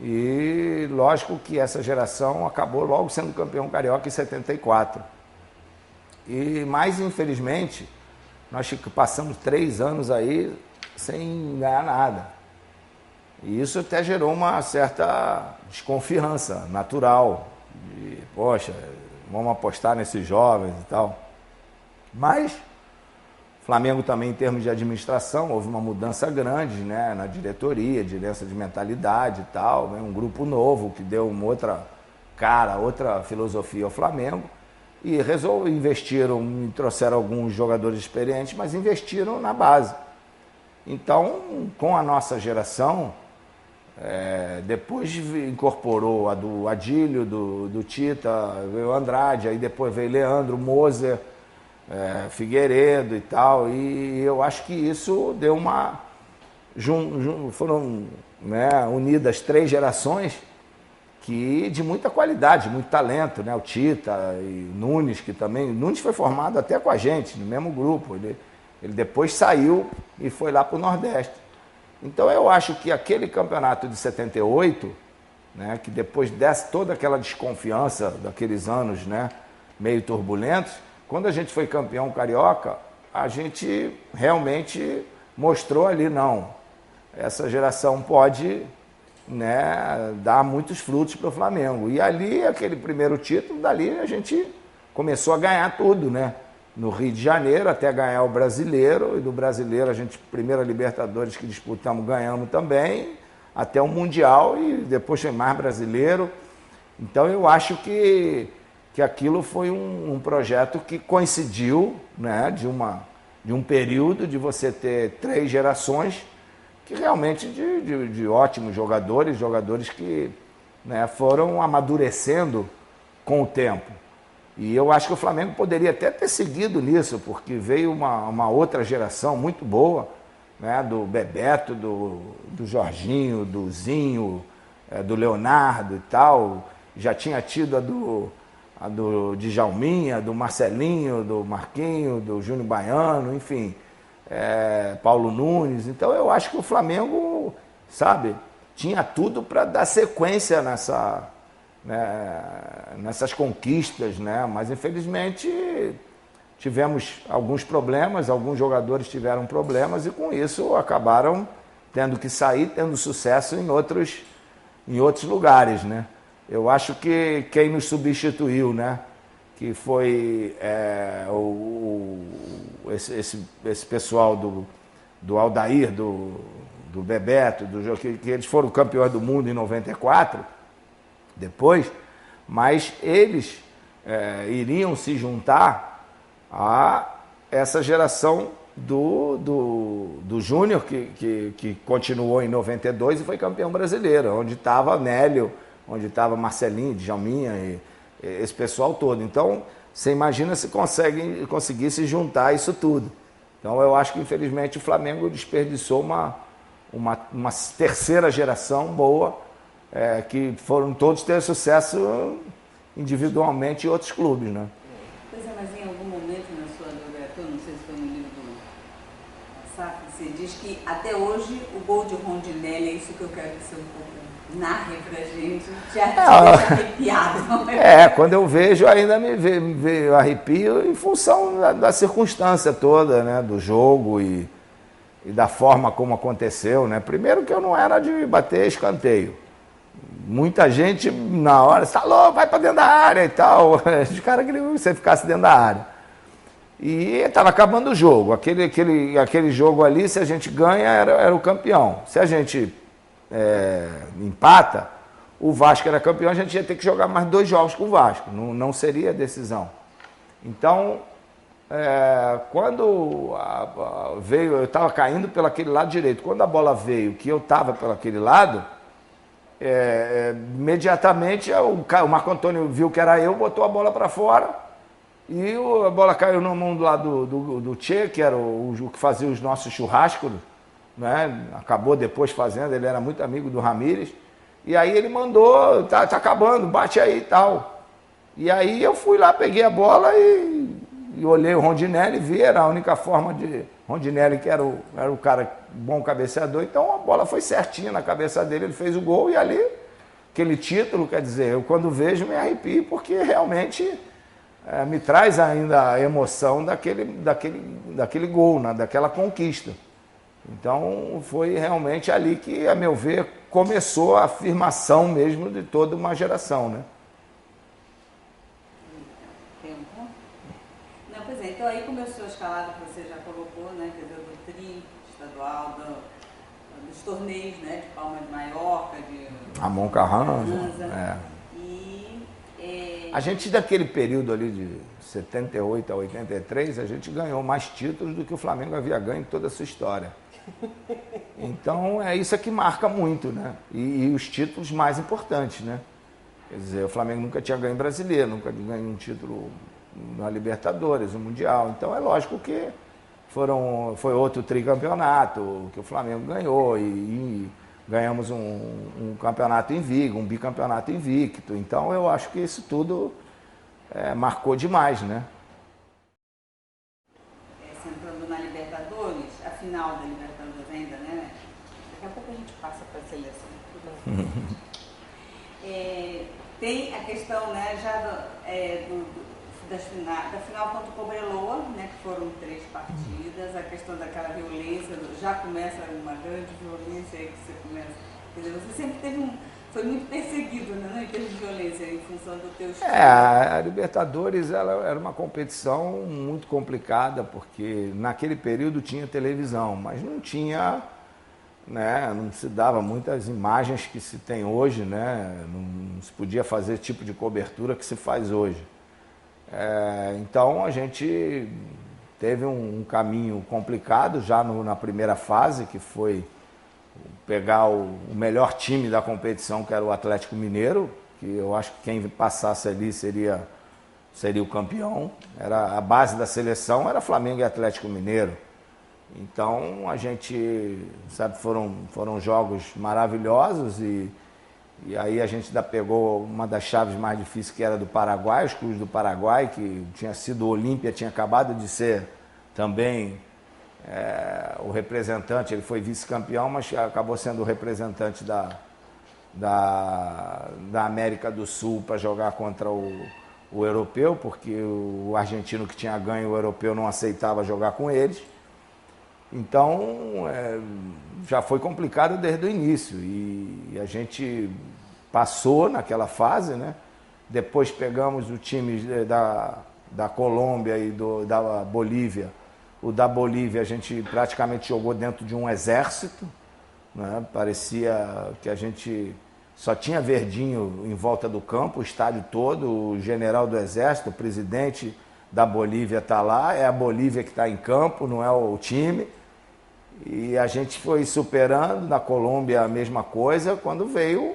E lógico que essa geração acabou logo sendo campeão carioca em 74. Mas infelizmente nós passamos 3 anos aí sem ganhar nada. E isso até gerou uma certa desconfiança natural. De, poxa, vamos apostar nesses jovens e tal. Mas o Flamengo também, em termos de administração, houve uma mudança grande, né, na diretoria, diferença de mentalidade e tal, né, um grupo novo que deu uma outra cara, outra filosofia ao Flamengo. E investiram, trouxeram alguns jogadores experientes, mas investiram na base. Então, com a nossa geração, depois incorporou a do Adílio, do Tita, veio o Andrade, aí depois veio Leandro, Moser, Figueiredo e tal. E eu acho que isso deu uma... foram, né, unidas 3 gerações de muita qualidade, muito talento, né? O Tita e Nunes, que também... Nunes foi formado até com a gente, no mesmo grupo. Ele depois saiu e foi lá para o Nordeste. Então eu acho que aquele campeonato de 78, né, que depois desse toda aquela desconfiança daqueles anos, né, meio turbulentos, quando a gente foi campeão carioca, a gente realmente mostrou ali, não, essa geração pode... né, dar muitos frutos para o Flamengo. E ali, aquele primeiro título, dali a gente começou a ganhar tudo, né? No Rio de Janeiro, até ganhar o Brasileiro, e do Brasileiro a gente, primeira Libertadores que disputamos, ganhamos também, até o Mundial, e depois foi mais Brasileiro. Então eu acho que aquilo foi um projeto que coincidiu, né, de um período de você ter 3 gerações que realmente de ótimos jogadores que, né, foram amadurecendo com o tempo. E eu acho que o Flamengo poderia até ter seguido nisso, porque veio uma outra geração muito boa, né, do Bebeto, do Jorginho, do Zinho, do Leonardo e tal. Já tinha tido a do Djalminha, do Marcelinho, do Marquinho, do Júnior Baiano, enfim... Paulo Nunes. Então eu acho que o Flamengo, sabe, tinha tudo para dar sequência nessas conquistas, né? Mas infelizmente tivemos alguns problemas, alguns jogadores tiveram problemas e com isso acabaram tendo que sair, tendo sucesso em outros lugares, né? Eu acho que quem nos substituiu, né, que foi esse pessoal do Aldair, do Bebeto, que eles foram campeões do mundo em 94, depois, mas eles iriam se juntar a essa geração do Júnior, que continuou em 92 e foi campeão brasileiro, onde estava Nélio, onde estava Marcelinho, Djalminha, esse pessoal todo. Então, você imagina se conseguisse juntar isso tudo. Então, eu acho que, infelizmente, o Flamengo desperdiçou uma terceira geração boa, que foram todos ter sucesso individualmente em outros clubes, né? Pois é, mas em algum momento na sua biografia, não sei se foi no livro do SAF, você diz que até hoje o gol de Rondinelli, é isso que eu quero que você um pouco narre pra gente, já te deixa arrepiado. Quando eu vejo, ainda me veio arrepio em função da circunstância toda, né, do jogo e da forma como aconteceu, né? Primeiro que eu não era de bater escanteio. Muita gente, na hora, você tá louco, vai para dentro da área e tal. Os caras queriam que você ficasse dentro da área. E estava acabando o jogo. Aquele jogo ali, se a gente ganha, era o campeão. Se a gente empata, o Vasco era campeão, a gente ia ter que jogar mais 2 jogos com o Vasco. Não seria decisão. Então, quando veio, eu estava caindo pelo aquele lado direito. Quando a bola veio, que eu estava pelo aquele lado, imediatamente o Marco Antônio viu que era eu, botou a bola para fora e a bola caiu na mão do lado do Tchê, que era o que fazia os nossos churrascos, né? Acabou depois fazendo, ele era muito amigo do Ramírez, e aí ele mandou, tá acabando, bate aí e tal. E aí eu fui lá, peguei a bola e olhei o Rondinelli, vi, era a única forma de... Rondinelli, que era o cara bom cabeceador, então a bola foi certinha na cabeça dele, ele fez o gol e ali, aquele título, quer dizer, eu quando vejo me arrepio, porque realmente me traz ainda a emoção daquele gol, né, daquela conquista. Então foi realmente ali que, a meu ver, começou a afirmação mesmo de toda uma geração, né? Então aí começou a escalada que você já colocou, né, quer dizer, do tri estadual, dos torneios, né, de Palma de Maiorca, de Ramon Carranza. A gente, daquele período ali de 78 a 83, a gente ganhou mais títulos do que o Flamengo havia ganho em toda a sua história. Então isso que marca muito, né? E os títulos mais importantes, né? Quer dizer, o Flamengo nunca tinha ganho brasileiro, nunca ganhou um título na Libertadores, no Mundial. Então é lógico que foi outro tricampeonato que o Flamengo ganhou e ganhamos um campeonato invicto, um bicampeonato invicto. Então eu acho que isso tudo marcou demais, né? Entrando na Libertadores, a final da Libertadores ainda, né? Daqui a pouco a gente passa para a seleção. Tem a questão, né, já da final contra o Cobreloa, né, que foram 3 partidas, a questão daquela violência, já começa uma grande violência aí que você começa, quer dizer, você sempre foi muito perseguido, né, em termos de violência, em função do teu estilo. A Libertadores ela era uma competição muito complicada, porque naquele período tinha televisão, mas não tinha, né, não se dava muitas imagens que se tem hoje, né, não se podia fazer tipo de cobertura que se faz hoje. Então a gente teve um caminho complicado já na primeira fase, que foi pegar o melhor time da competição, que era o Atlético Mineiro, que eu acho que quem passasse ali seria o campeão. Era a base da seleção, era Flamengo e Atlético Mineiro. Então a gente, sabe, foram jogos maravilhosos e aí a gente ainda pegou uma das chaves mais difíceis, que era do Paraguai, os clubes do Paraguai, que tinha sido o Olímpia, tinha acabado de ser também o representante, ele foi vice-campeão, mas acabou sendo o representante da América do Sul para jogar contra o europeu, porque o argentino que tinha ganho o europeu não aceitava jogar com eles. Então, já foi complicado desde o início e a gente passou naquela fase, né? Depois pegamos o time da Colômbia e da Bolívia. O da Bolívia a gente praticamente jogou dentro de um exército, né? Parecia que a gente só tinha verdinho em volta do campo, o estádio todo, o general do exército, o presidente da Bolívia está lá, é a Bolívia que está em campo, não é o time. E a gente foi superando, na Colômbia a mesma coisa, quando veio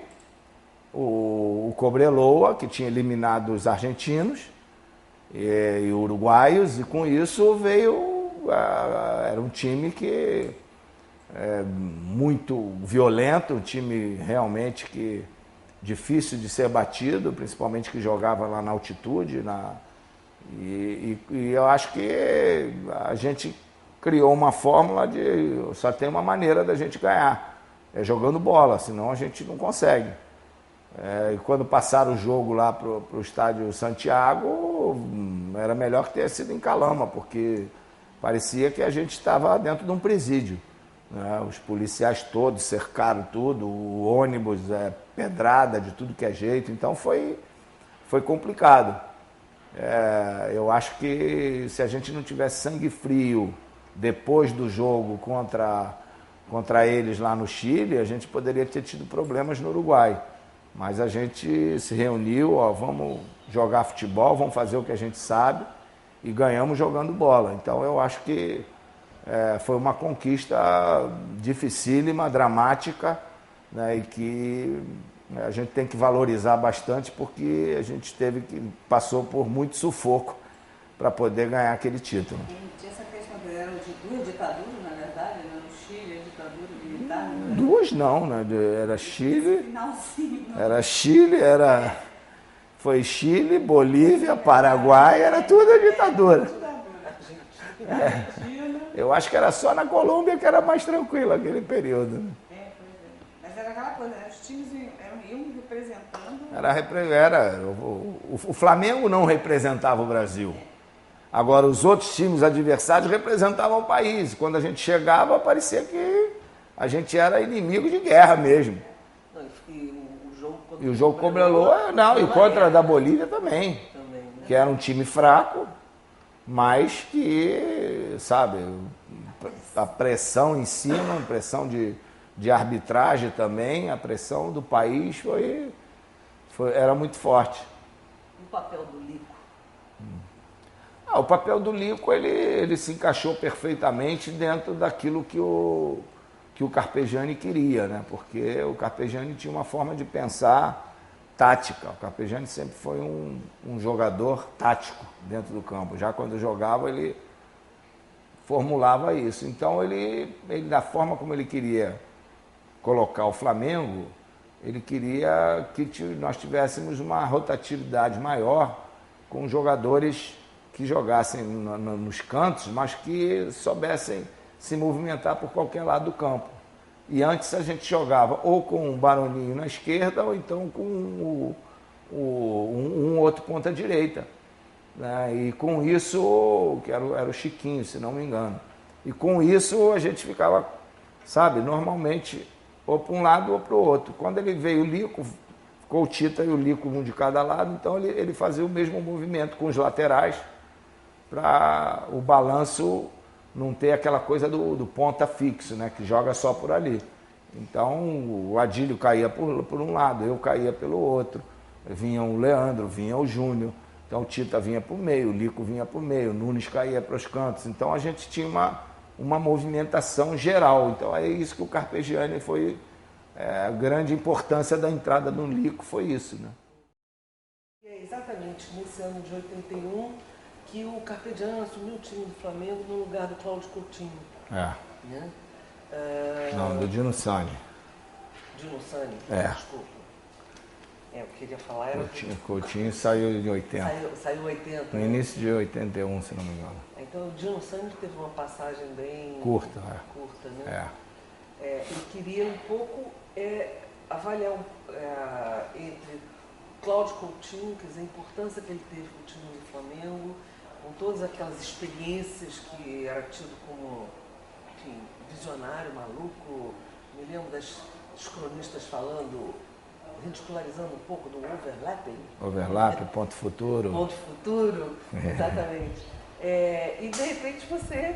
o Cobreloa, que tinha eliminado os argentinos e uruguaios, e com isso veio, era um time que muito violento, um time realmente que difícil de ser batido, principalmente que jogava lá na altitude, e eu acho que a gente criou uma fórmula de só tem uma maneira da gente ganhar, é jogando bola, senão a gente não consegue. E quando passaram o jogo lá para o estádio Santiago, era melhor que ter sido em Calama, porque parecia que a gente estava dentro de um presídio. Os policiais todos cercaram tudo, o ônibus, pedrada de tudo que é jeito, então foi complicado. Eu acho que se a gente não tivesse sangue frio depois do jogo contra eles lá no Chile, a gente poderia ter tido problemas no Uruguai. Mas a gente se reuniu, vamos jogar futebol, vamos fazer o que a gente sabe, e ganhamos jogando bola. Então eu acho que foi uma conquista dificílima, dramática, né, e que a gente tem que valorizar bastante, porque a gente passou por muito sufoco para poder ganhar aquele título. Tinha essa questão que eram de duas ditaduras, na verdade, né? No Chile, a ditadura militar. Né? Duas não, né? Era Chile, Finalzinho, não. era Chile, foi Chile, Bolívia, Paraguai, era tudo a ditadura. Eu acho que era só na Colômbia que era mais tranquilo aquele período. Né? Pois é. Mas era aquela coisa, né? Os times iam representando. O Flamengo não representava o Brasil. Agora, os outros times adversários representavam o país. Quando a gente chegava, parecia que a gente era inimigo de guerra mesmo. E o jogo Cobreloa, não, e contra a da Bolívia também. Que era um time fraco, mas que, sabe, a pressão em cima, a pressão de arbitragem também, a pressão do país era muito forte. O papel do Lico? O papel do Lico, ele se encaixou perfeitamente dentro daquilo que o Carpegiani queria, né? Porque o Carpegiani tinha uma forma de pensar tática. O Carpegiani sempre foi um jogador tático dentro do campo. Já quando jogava, ele formulava isso. Então, ele da forma como ele queria colocar o Flamengo, ele queria que nós tivéssemos uma rotatividade maior com jogadores que jogassem nos cantos, mas que soubessem se movimentar por qualquer lado do campo. E antes a gente jogava ou com um Baroninho na esquerda ou então com um outro ponta direita. Né? E com isso, que era o Chiquinho, se não me engano. E com isso a gente ficava, sabe, normalmente ou para um lado ou para o outro. Quando ele veio o Lico, ficou o Tita e o Lico um de cada lado, então ele fazia o mesmo movimento com os laterais para o balanço não ter aquela coisa do ponta fixo, né, que joga só por ali. Então o Adílio caía por um lado, eu caía pelo outro, vinha o Leandro, vinha o Júnior, então o Tita vinha por meio, o Lico vinha por meio, o Nunes caía para os cantos, então a gente tinha uma movimentação geral. Então é isso que o Carpegiani foi, a grande importância da entrada do Lico foi isso, né? E é exatamente nesse ano de 81 que o Carpegiani assumiu o time do Flamengo no lugar do Cláudio Coutinho. Né? Não, do Dino Sani. Dino Sani? Desculpa. Eu queria falar... Coutinho saiu em 80. Saiu em 80. No início de 81, se não me engano. Então o Dino Sani teve uma passagem bem... Curta, né? Eu queria um pouco avaliar entre Cláudio Coutinho, quer dizer, a importância que ele teve no time do Flamengo, com todas aquelas experiências que era tido como, enfim, visionário, maluco. Me lembro dos cronistas falando, ridicularizando um pouco do overlapping. Overlap, ponto futuro. Ponto futuro, exatamente. E de repente você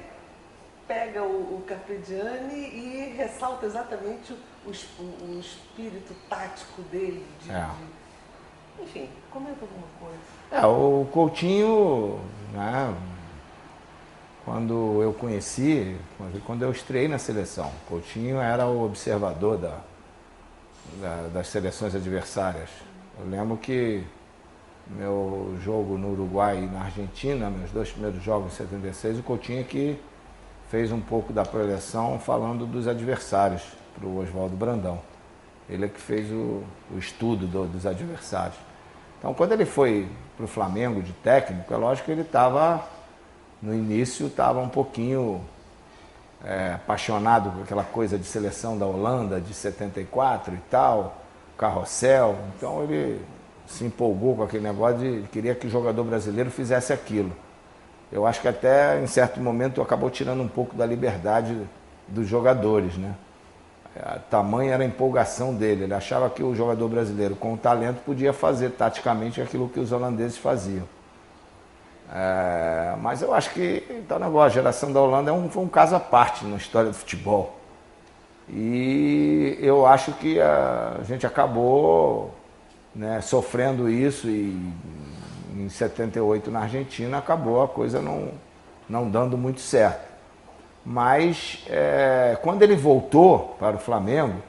pega o Carpegiani e ressalta exatamente o espírito tático dele. Enfim, comenta alguma coisa. O Coutinho, né, quando eu conheci, quando eu estreiei na seleção, Coutinho era o observador das seleções adversárias. Eu lembro que meu jogo no Uruguai e na Argentina, meus 2 primeiros jogos em 76, o Coutinho que fez um pouco da preleção falando dos adversários para o Oswaldo Brandão. Ele é que fez o estudo dos adversários. Então, quando ele foi para o Flamengo de técnico, é lógico que ele estava, no início, estava um pouquinho apaixonado por aquela coisa de seleção da Holanda, de 74 e tal, carrossel. Então, ele se empolgou com aquele negócio de queria que o jogador brasileiro fizesse aquilo. Eu acho que até, em certo momento, acabou tirando um pouco da liberdade dos jogadores, né? Tamanha era a empolgação dele. Ele achava que o jogador brasileiro com talento podia fazer taticamente aquilo que os holandeses faziam. Mas eu acho que então, a geração da Holanda foi um caso à parte na história do futebol. E eu acho que a gente acabou, né, sofrendo isso e em 78 na Argentina acabou a coisa não dando muito certo. Mas quando ele voltou para o Flamengo,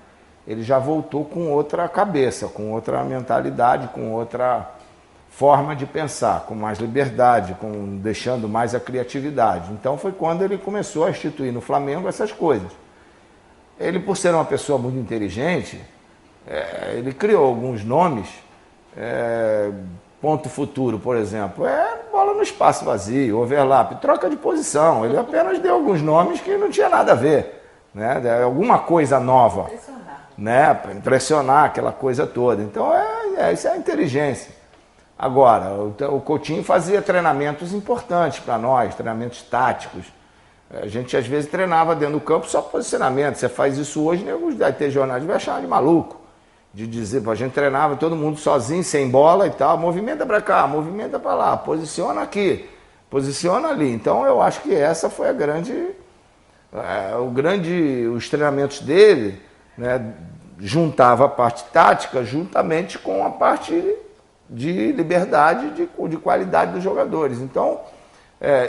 ele já voltou com outra cabeça, com outra mentalidade, com outra forma de pensar, com mais liberdade, deixando mais a criatividade. Então foi quando ele começou a instituir no Flamengo essas coisas. Ele, por ser uma pessoa muito inteligente, ele criou alguns nomes, ponto futuro, por exemplo, bola no espaço vazio, overlap, troca de posição. Ele apenas deu alguns nomes que não tinha nada a ver, né? Alguma coisa nova, né? Para impressionar aquela coisa toda. Então, isso é a inteligência. Agora, o Coutinho fazia treinamentos importantes para nós, treinamentos táticos. A gente, às vezes, treinava dentro do campo só posicionamento. Você faz isso hoje, nego vai ter jornalistas, vai chamar de maluco. De dizer, a gente treinava todo mundo sozinho, sem bola e tal, movimenta para cá, movimenta para lá, posiciona aqui, posiciona ali. Então eu acho que essa foi os treinamentos dele, né, juntava a parte tática juntamente com a parte de liberdade, de qualidade dos jogadores. Então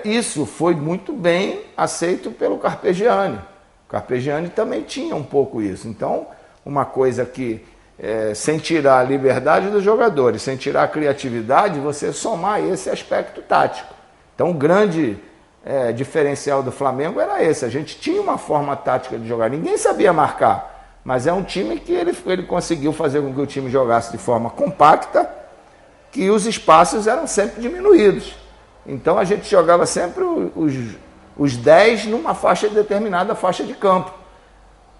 isso foi muito bem aceito pelo Carpegiani. O Carpegiani também tinha um pouco isso. Então, uma coisa que sem tirar a liberdade dos jogadores, sem tirar a criatividade, você somar esse aspecto tático. Então o grande diferencial do Flamengo era esse. A gente tinha uma forma tática de jogar, ninguém sabia marcar, mas é um time que ele conseguiu fazer com que o time jogasse de forma compacta, que os espaços eram sempre diminuídos. Então a gente jogava sempre os 10 numa determinada faixa de campo,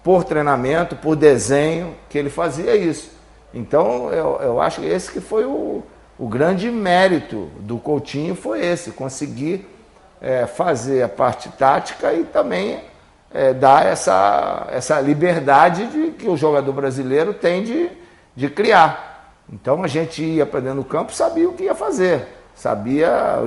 por treinamento, por desenho, que ele fazia isso. Então, eu acho que esse que foi o grande mérito do Coutinho, foi esse, conseguir fazer a parte tática e também dar essa liberdade que o jogador brasileiro tem de criar. Então, a gente ia para dentro do campo, sabia o que ia fazer, sabia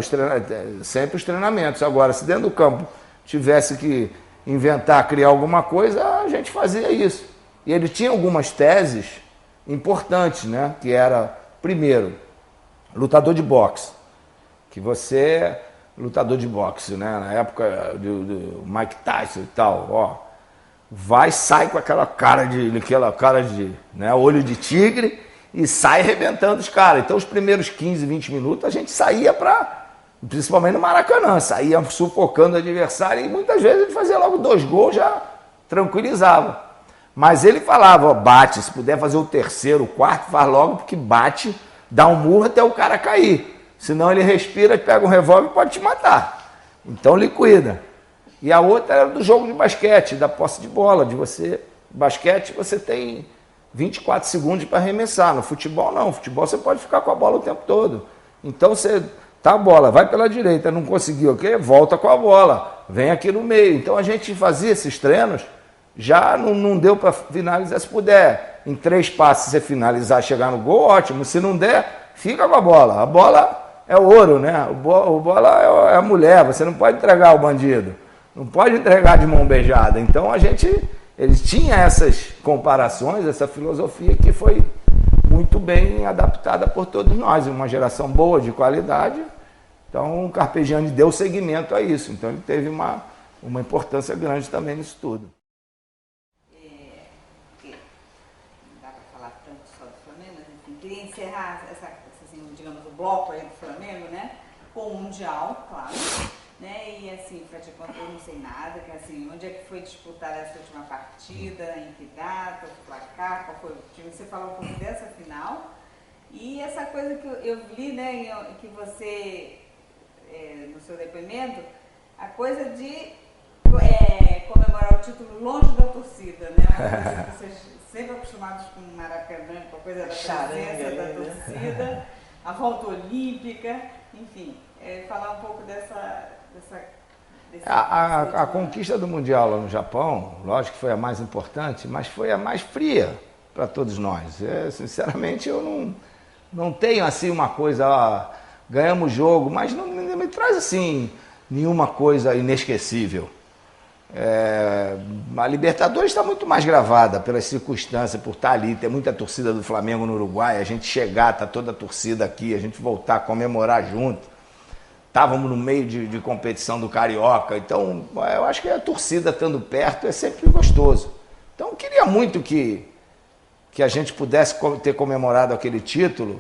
sempre os treinamentos. Agora, se dentro do campo tivesse que inventar, criar alguma coisa, a gente fazia isso. E ele tinha algumas teses importantes, né? Que era, primeiro, lutador de boxe. Que você, lutador de boxe, né? Na época do Mike Tyson e tal, sai com aquela cara de né, olho de tigre e sai arrebentando os caras. Então, os primeiros 15, 20 minutos, a gente saía principalmente no Maracanã, saía sufocando o adversário e muitas vezes ele fazia logo 2 gols, já tranquilizava. Mas ele falava, bate, se puder fazer o terceiro, o quarto, faz logo, porque bate, dá um murro até o cara cair. Senão ele respira, pega um revólver e pode te matar. Então liquida. E a outra era do jogo de basquete, da posse de bola, basquete você tem 24 segundos para arremessar. No futebol não, no futebol você pode ficar com a bola o tempo todo. Então tá a bola, vai pela direita, não conseguiu, ok? Volta com a bola, vem aqui no meio. Então a gente fazia esses treinos, já não deu para finalizar. Se puder, em 3 passes você finalizar, chegar no gol, ótimo. Se não der, fica com a bola. A bola é o ouro, né? O bola é a mulher, você não pode entregar ao bandido. Não pode entregar de mão beijada. Então eles tinham essas comparações, essa filosofia que foi muito bem adaptada por todos nós, uma geração boa, de qualidade. Então o Carpegiani deu seguimento a isso, então ele teve uma importância grande também nisso tudo. Não dá para bloco aí do Flamengo, né? Com o Mundial, claro. Né? E assim, eu não sei nada, que assim, onde é que foi disputada essa última partida, em que data, o placar, qual foi o time? Você falou um pouco dessa final. E essa coisa que eu li, né, que você, no seu depoimento, a coisa de comemorar o título longe da torcida, né? Uma coisa que vocês sempre acostumados com o Maracanã, com a coisa da presença da torcida, a volta olímpica, enfim, falar um pouco a conquista do Mundial lá no Japão, lógico que foi a mais importante, mas foi a mais fria para todos nós. Sinceramente, eu não tenho assim uma coisa, ganhamos jogo, mas não me traz assim nenhuma coisa inesquecível. A Libertadores está muito mais gravada pelas circunstâncias, por estar ali, ter muita torcida do Flamengo no Uruguai, a gente chegar, tá toda a torcida aqui, a gente voltar a comemorar junto. Estávamos no meio de competição do Carioca, então eu acho que a torcida estando perto é sempre gostoso. Então eu queria muito que a gente pudesse ter comemorado aquele título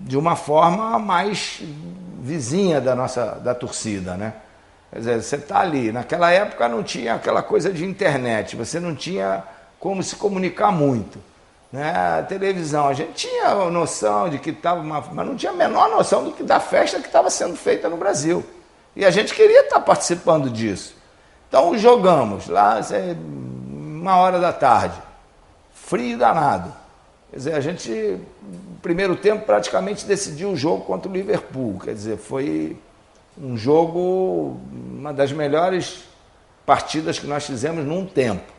de uma forma mais vizinha da torcida, né? Quer dizer, você está ali, naquela época não tinha aquela coisa de internet, você não tinha como se comunicar muito. Né? A televisão, a gente tinha noção de que estava, mas não tinha a menor noção da festa que estava sendo feita no Brasil. E a gente queria estar participando disso. Então jogamos lá, 1h da tarde, frio danado. Quer dizer, a gente, no primeiro tempo, praticamente decidiu o jogo contra o Liverpool. Quer dizer, foi um jogo, uma das melhores partidas que nós fizemos num tempo.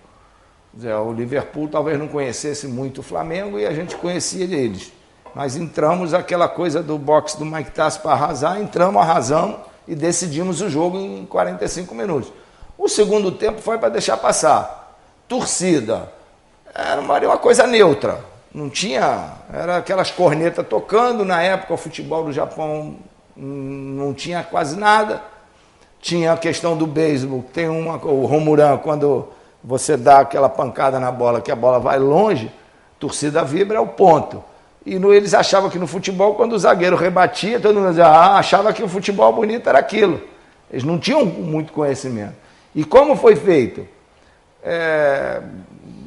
Quer dizer, o Liverpool talvez não conhecesse muito o Flamengo e a gente conhecia eles. Nós entramos aquela coisa do boxe do Mike Tyson para arrasar, entramos, arrasamos e decidimos o jogo em 45 minutos. O segundo tempo foi para deixar passar. Torcida, era uma coisa neutra. Não tinha, era aquelas cornetas tocando. Na época o futebol do Japão não tinha quase nada. Tinha a questão do beisebol, tem o Romuran, quando você dá aquela pancada na bola, que a bola vai longe, torcida vibra, é o ponto. E eles achavam que no futebol, quando o zagueiro rebatia, todo mundo dizia, achava que o futebol bonito era aquilo. Eles não tinham muito conhecimento. E como foi feito?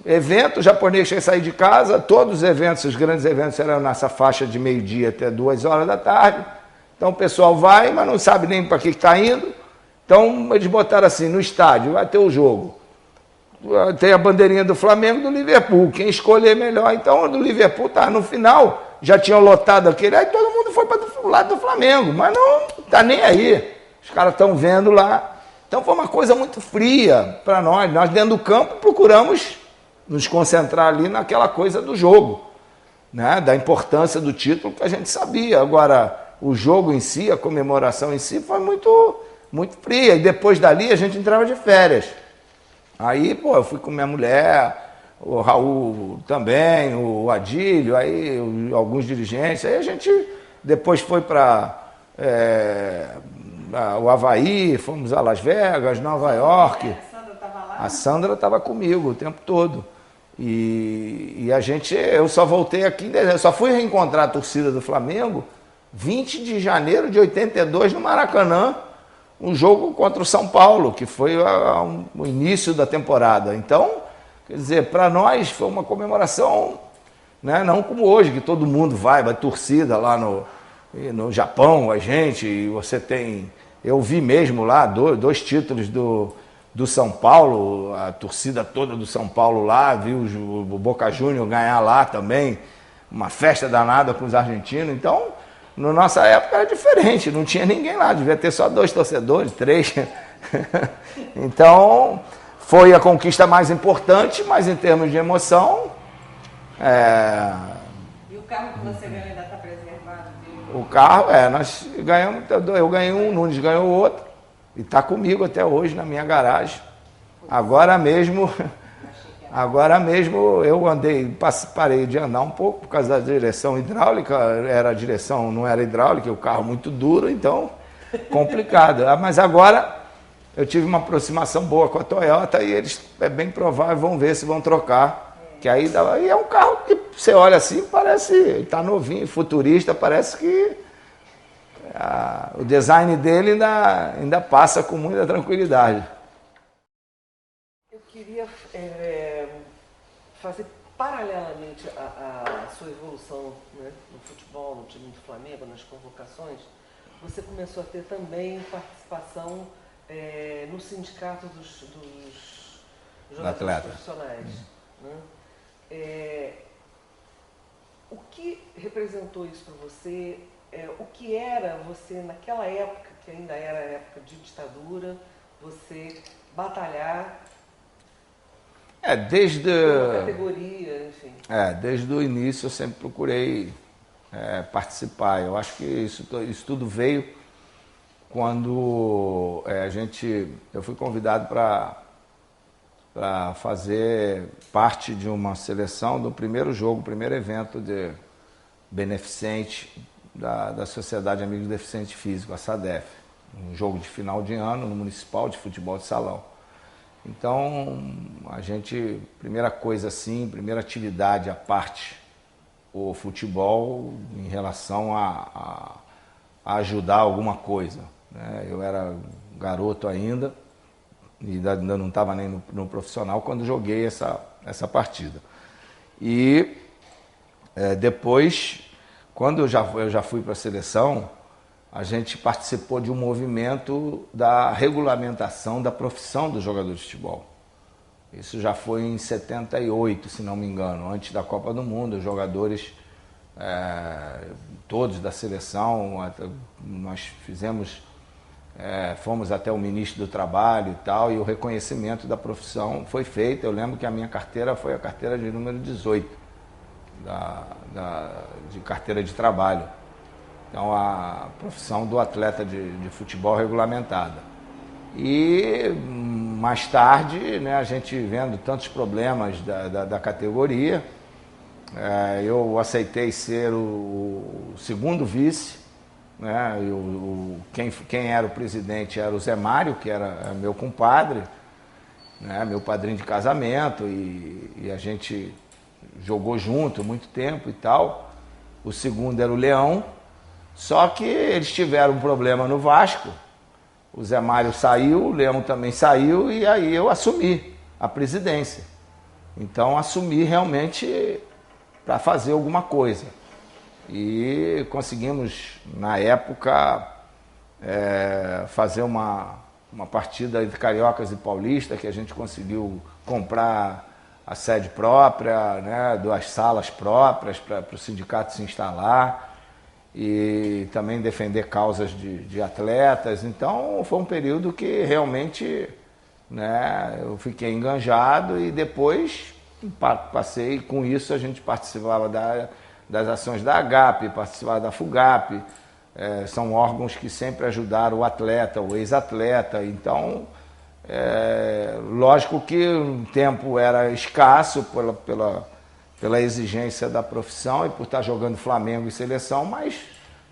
Evento, o japonês tinha que sair de casa, todos os eventos, os grandes eventos eram nessa faixa de meio-dia até 2h da tarde. Então o pessoal vai, mas não sabe nem para que está indo. Então eles botaram assim, no estádio, vai ter o jogo. Tem a bandeirinha do Flamengo e do Liverpool, quem escolher melhor. Então o do Liverpool tá no final, já tinham lotado aquele, aí todo mundo foi para o lado do Flamengo, mas não tá nem aí. Os caras estão vendo lá. Então foi uma coisa muito fria para nós. Nós dentro do campo procuramos nos concentrar ali naquela coisa do jogo, né? Da importância do título que a gente sabia. Agora, o jogo em si, a comemoração em si foi muito, muito fria. E depois dali a gente entrava de férias. Aí, eu fui com minha mulher, o Raul também, o Adílio, aí alguns dirigentes. Aí a gente depois foi para o Havaí, fomos a Las Vegas, Nova York. A Sandra estava lá? A Sandra estava comigo o tempo todo. E eu só voltei aqui em dezembro. Só fui reencontrar a torcida do Flamengo 20 de janeiro de 82 no Maracanã, um jogo contra o São Paulo, que foi o início da temporada. Então, quer dizer, para nós foi uma comemoração, né? Não como hoje, que todo mundo vai torcida lá no Japão, a gente, e você tem... Eu vi mesmo lá dois títulos do São Paulo, a torcida toda do São Paulo lá, vi o Boca Juniors ganhar lá também, uma festa danada com os argentinos. Então, na nossa época era diferente, não tinha ninguém lá, devia ter só 2 torcedores, 3. Então, foi a conquista mais importante, mas em termos de emoção... E o carro que você ganhou ainda está preservado? O carro, nós ganhamos, eu ganhei um, o Nunes ganhou outro, e está comigo até hoje na minha garagem. Agora mesmo eu parei de andar um pouco por causa da direção hidráulica, a direção não era hidráulica, o carro muito duro, então complicado. Mas agora eu tive uma aproximação boa com a Toyota e eles, é bem provável, vão ver se vão trocar Que aí e é um carro que você olha assim, parece, está novinho, futurista, parece que o design dele ainda passa com muita tranquilidade. Eu queria fazer paralelamente à sua evolução, né, no futebol, no time do Flamengo, nas convocações. Você começou a ter também participação no sindicato dos jogadores profissionais. Né? O que representou isso para você? O que era você, naquela época, que ainda era a época de ditadura, você batalhar desde uma categoria, enfim? Desde o início eu sempre procurei participar. Eu acho que isso tudo veio quando eu fui convidado para fazer parte de uma seleção do primeiro jogo, primeiro evento de beneficente da Sociedade Amigos do Deficiente Físico, a SADEF. Um jogo de final de ano no Municipal de Futebol de Salão. Então, primeira coisa assim, primeira atividade à parte, o futebol em relação a ajudar alguma coisa. Né? Eu era garoto ainda, e ainda não estava nem no profissional quando joguei essa partida. E depois, quando eu já fui para a seleção, a gente participou de um movimento da regulamentação da profissão do jogador de futebol. Isso já foi em 78, se não me engano, antes da Copa do Mundo. Os jogadores, todos da seleção, nós fomos até o ministro do Trabalho e tal, e o reconhecimento da profissão foi feito. Eu lembro que a minha carteira foi a carteira de número 18, de carteira de trabalho. Então, a profissão do atleta de futebol regulamentada. E mais tarde, né, a gente vendo tantos problemas da categoria, eu aceitei ser o segundo vice, né, quem era o presidente era o Zé Mário, que era meu compadre, né, meu padrinho de casamento, e a gente jogou junto muito tempo e tal. O segundo era o Leão. Só que eles tiveram um problema no Vasco, o Zé Mário saiu, o Leão também saiu, e aí eu assumi a presidência. Então assumi realmente para fazer alguma coisa. E conseguimos, na época, fazer uma partida entre cariocas e paulistas, que a gente conseguiu comprar a sede própria, né, 2 salas próprias para o sindicato se instalar, e também defender causas de atletas. Então foi um período que realmente, né, eu fiquei enganjado, e depois passei com isso. A gente participava das ações da AGAP, participava da FUGAP, são órgãos que sempre ajudaram o atleta, o ex-atleta. Então, lógico que o tempo era escasso pela exigência da profissão e por estar jogando Flamengo e seleção, mas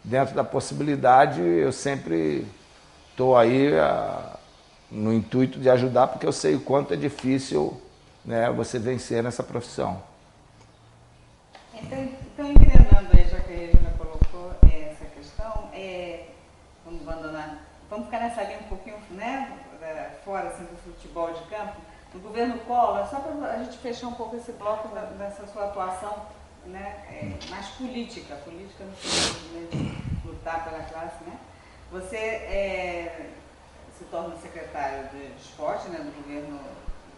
dentro da possibilidade eu sempre estou aí no intuito de ajudar, porque eu sei o quanto é difícil, né, você vencer nessa profissão. Então encaminhando aí, já que a Regina colocou essa questão, vamos ficar nessa linha um pouquinho, né, fora assim, do futebol de campo. No governo Collor, só para a gente fechar um pouco esse bloco dessa sua atuação, né, mais política no sentido de lutar pela classe, né? Você se torna secretário de esporte, né, do governo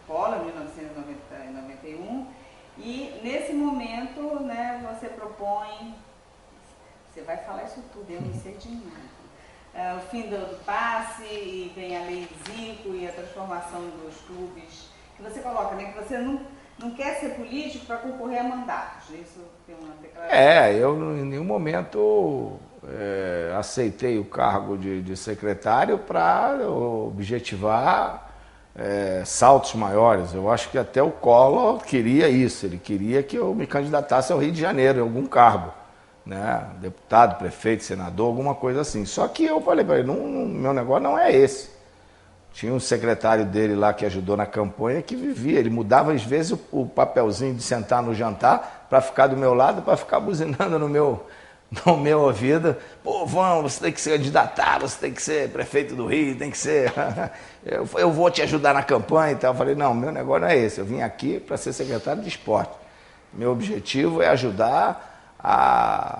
Collor, em 1991, e nesse momento, né, você propõe, você vai falar isso tudo, eu não sei de nada. O fim do passe, e vem a lei Zico e a transformação dos clubes, que você coloca, né, que você não quer ser político para concorrer a mandatos. Isso tem uma declaração. Eu em nenhum momento aceitei o cargo de secretário para objetivar saltos maiores. Eu acho que até o Collor queria isso, ele queria que eu me candidatasse ao Rio de Janeiro em algum cargo, né? Deputado, prefeito, senador, alguma coisa assim. Só que eu falei para ele, meu negócio não é esse. Tinha um secretário dele lá que ajudou na campanha que vivia, ele mudava às vezes o papelzinho de sentar no jantar para ficar do meu lado, para ficar buzinando no meu ouvido. Pô, você tem que se candidatar, você tem que ser prefeito do Rio, tem que ser... eu vou te ajudar na campanha e tal. Eu falei, não, meu negócio não é esse, eu vim aqui para ser secretário de esporte. Meu objetivo é ajudar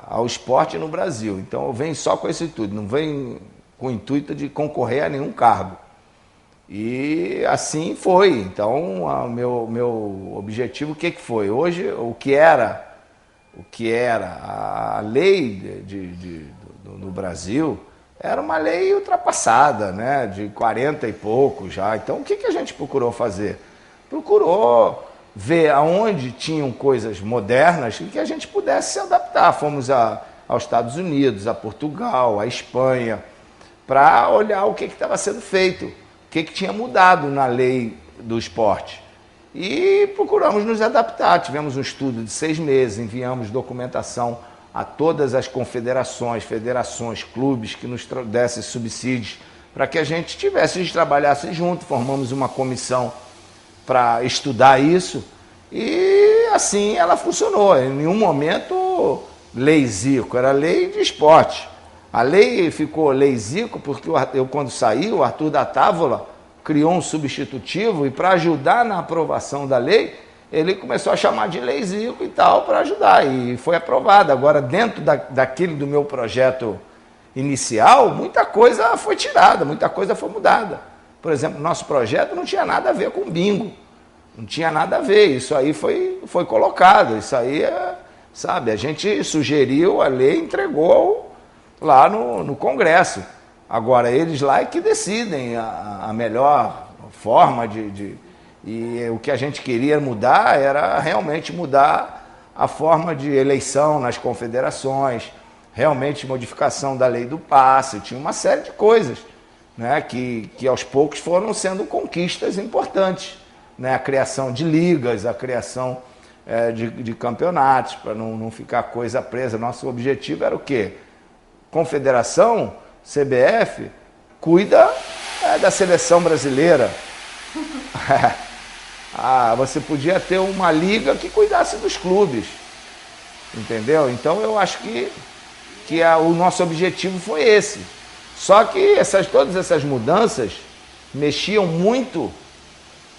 ao esporte no Brasil. Então eu venho só com esse intuito, não venho com o intuito de concorrer a nenhum cargo. E assim foi. Então, o meu objetivo, o que foi? Hoje, o que era a lei no Brasil, era uma lei ultrapassada, né? De 40 e pouco já. Então, o que a gente procurou fazer? Procurou ver aonde tinham coisas modernas e que a gente pudesse se adaptar. Fomos aos Estados Unidos, a Portugal, a Espanha, para olhar o que estava sendo feito. O que tinha mudado na lei do esporte. E procuramos nos adaptar. Tivemos um estudo de 6 meses, enviamos documentação a todas as confederações, federações, clubes que nos dessem subsídios para que a gente trabalhasse junto. Formamos uma comissão para estudar isso e assim ela funcionou. Em nenhum momento lei Zico, era lei de esporte. A lei ficou lei Zico porque eu, quando saí, o Arthur da Távola criou um substitutivo e para ajudar na aprovação da lei, ele começou a chamar de lei Zico e tal para ajudar e foi aprovada. Agora, dentro daquele do meu projeto inicial, muita coisa foi tirada, muita coisa foi mudada. Por exemplo, nosso projeto não tinha nada a ver com bingo, não tinha nada a ver, isso aí foi colocado, isso aí, sabe, a gente sugeriu, a lei entregou lá no Congresso. Agora, eles lá é que decidem a melhor forma e o que a gente queria mudar era realmente mudar a forma de eleição nas confederações, realmente modificação da lei do passe, tinha uma série de coisas, né, que aos poucos foram sendo conquistas importantes, né, a criação de ligas, a criação de campeonatos, para não ficar coisa presa. Nosso objetivo era o quê? Confederação, CBF, cuida da seleção brasileira. Você podia ter uma liga que cuidasse dos clubes, entendeu? Então eu acho que o nosso objetivo foi esse. Só que todas essas mudanças mexiam muito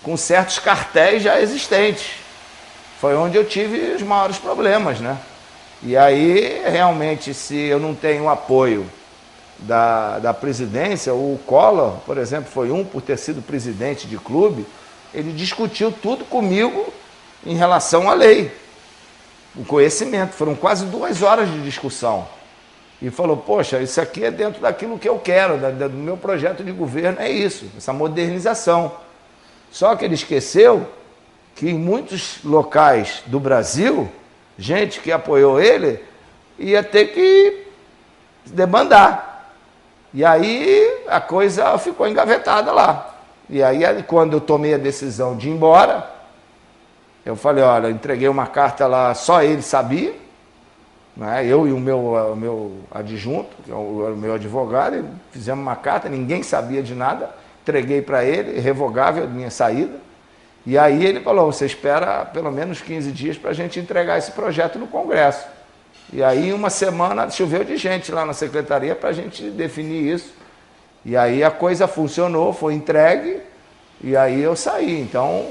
com certos cartéis já existentes. Foi onde eu tive os maiores problemas, né? E aí, realmente, se eu não tenho apoio da presidência, o Collor, por exemplo, por ter sido presidente de clube, ele discutiu tudo comigo em relação à lei, o conhecimento. Foram quase 2 horas de discussão. E falou, poxa, isso aqui é dentro daquilo que eu quero, do meu projeto de governo, é isso, essa modernização. Só que ele esqueceu que em muitos locais do Brasil, gente que apoiou ele ia ter que demandar. E aí a coisa ficou engavetada lá. E aí quando eu tomei a decisão de ir embora, eu falei, olha, eu entreguei uma carta lá, só ele sabia, né? Eu e o meu adjunto, que é o meu advogado, fizemos uma carta, ninguém sabia de nada, entreguei para ele, irrevogável a minha saída. E aí ele falou, você espera pelo menos 15 dias para a gente entregar esse projeto no Congresso. E aí, uma semana, choveu de gente lá na secretaria para a gente definir isso. E aí a coisa funcionou, foi entregue, e aí eu saí. Então,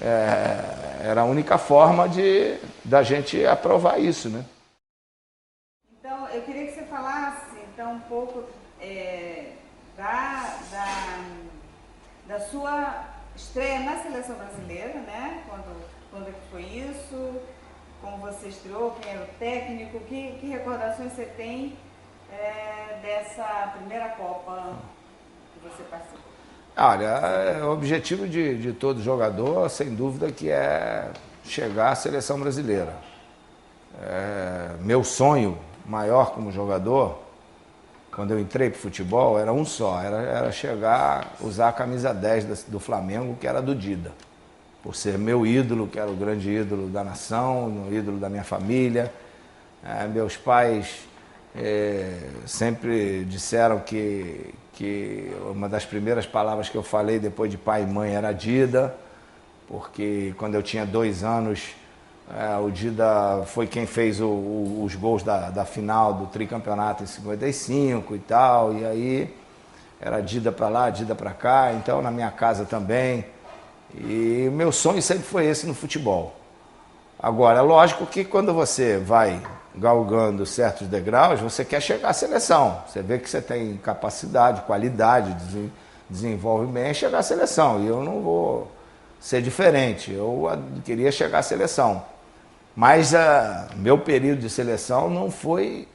era a única forma da gente aprovar isso, né? Então, eu queria que você falasse, então, um pouco da sua estreia na Seleção Brasileira, né? Quando foi isso? Como você estreou, quem era o técnico, que recordações você tem dessa primeira Copa que você participou? Olha, o objetivo de todo jogador, sem dúvida, que é chegar à Seleção Brasileira. Meu sonho maior como jogador, quando eu entrei para o futebol, era um só, era chegar, usar a camisa 10 do Flamengo, que era do Dida. Por ser meu ídolo, que era o grande ídolo da nação, o ídolo da minha família. Meus pais sempre disseram que uma das primeiras palavras que eu falei depois de pai e mãe era Dida, porque quando eu tinha 2 anos, o Dida foi quem fez os gols da final do tricampeonato em 55 e tal, e aí era Dida para lá, Dida para cá, então na minha casa também. E o meu sonho sempre foi esse no futebol. Agora, é lógico que quando você vai galgando certos degraus, você quer chegar à seleção. Você vê que você tem capacidade, qualidade, desenvolve bem, chegar à seleção. E eu não vou ser diferente, eu queria chegar à seleção. Mas meu período de seleção não foi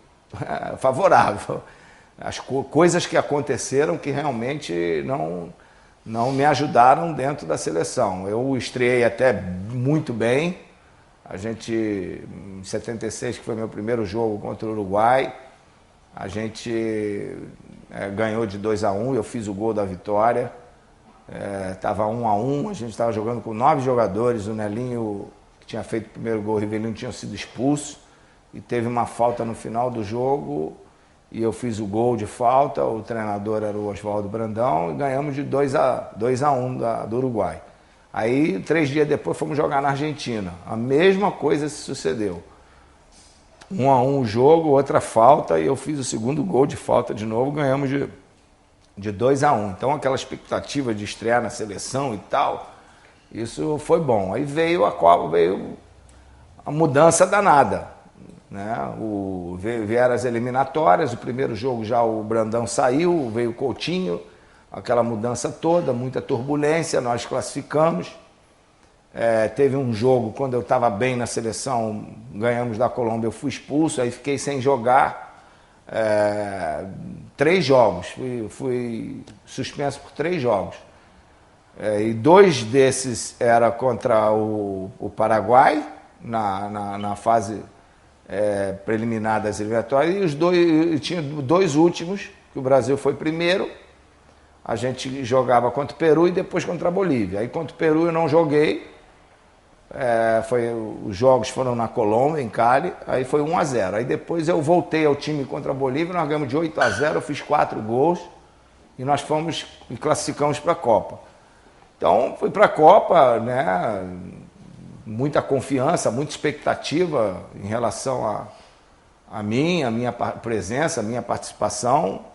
favorável. As coisas que aconteceram que realmente não me ajudaram dentro da seleção. Eu estreiei até muito bem. A gente, em 76, que foi meu primeiro jogo contra o Uruguai, a gente ganhou de 2-1, eu fiz o gol da vitória. Estava 1-1, a gente estava jogando com 9 jogadores, o Nelinho, que tinha feito o primeiro gol, o Rivelino tinha sido expulso, e teve uma falta no final do jogo, e eu fiz o gol de falta, o treinador era o Oswaldo Brandão, e ganhamos de 2-1 do Uruguai. Aí, 3 dias depois, fomos jogar na Argentina. A mesma coisa se sucedeu. 1-1 o jogo, outra falta, e eu fiz o segundo gol de falta de novo, ganhamos de 2-1. Então, aquela expectativa de estrear na seleção e tal, isso foi bom. Aí veio a Copa, veio a mudança danada, né? Vieram as eliminatórias, o primeiro jogo já o Brandão saiu, veio o Coutinho, aquela mudança toda, muita turbulência, nós classificamos. Teve um jogo, quando eu estava bem na seleção, ganhamos da Colômbia, eu fui expulso, aí fiquei sem jogar 3 jogos, fui suspenso por 3 jogos. E 2 desses era contra o Paraguai, na fase preliminar das eliminatórias, e tinha 2 últimos, que o Brasil foi primeiro. A gente jogava contra o Peru e depois contra a Bolívia. Aí contra o Peru eu não joguei, os jogos foram na Colômbia, em Cali, aí foi 1-0. Aí depois eu voltei ao time contra a Bolívia, nós ganhamos de 8-0, eu fiz 4 gols e nós fomos e classificamos para a Copa. Então fui para a Copa, né, muita confiança, muita expectativa em relação a mim, a minha presença, a minha participação.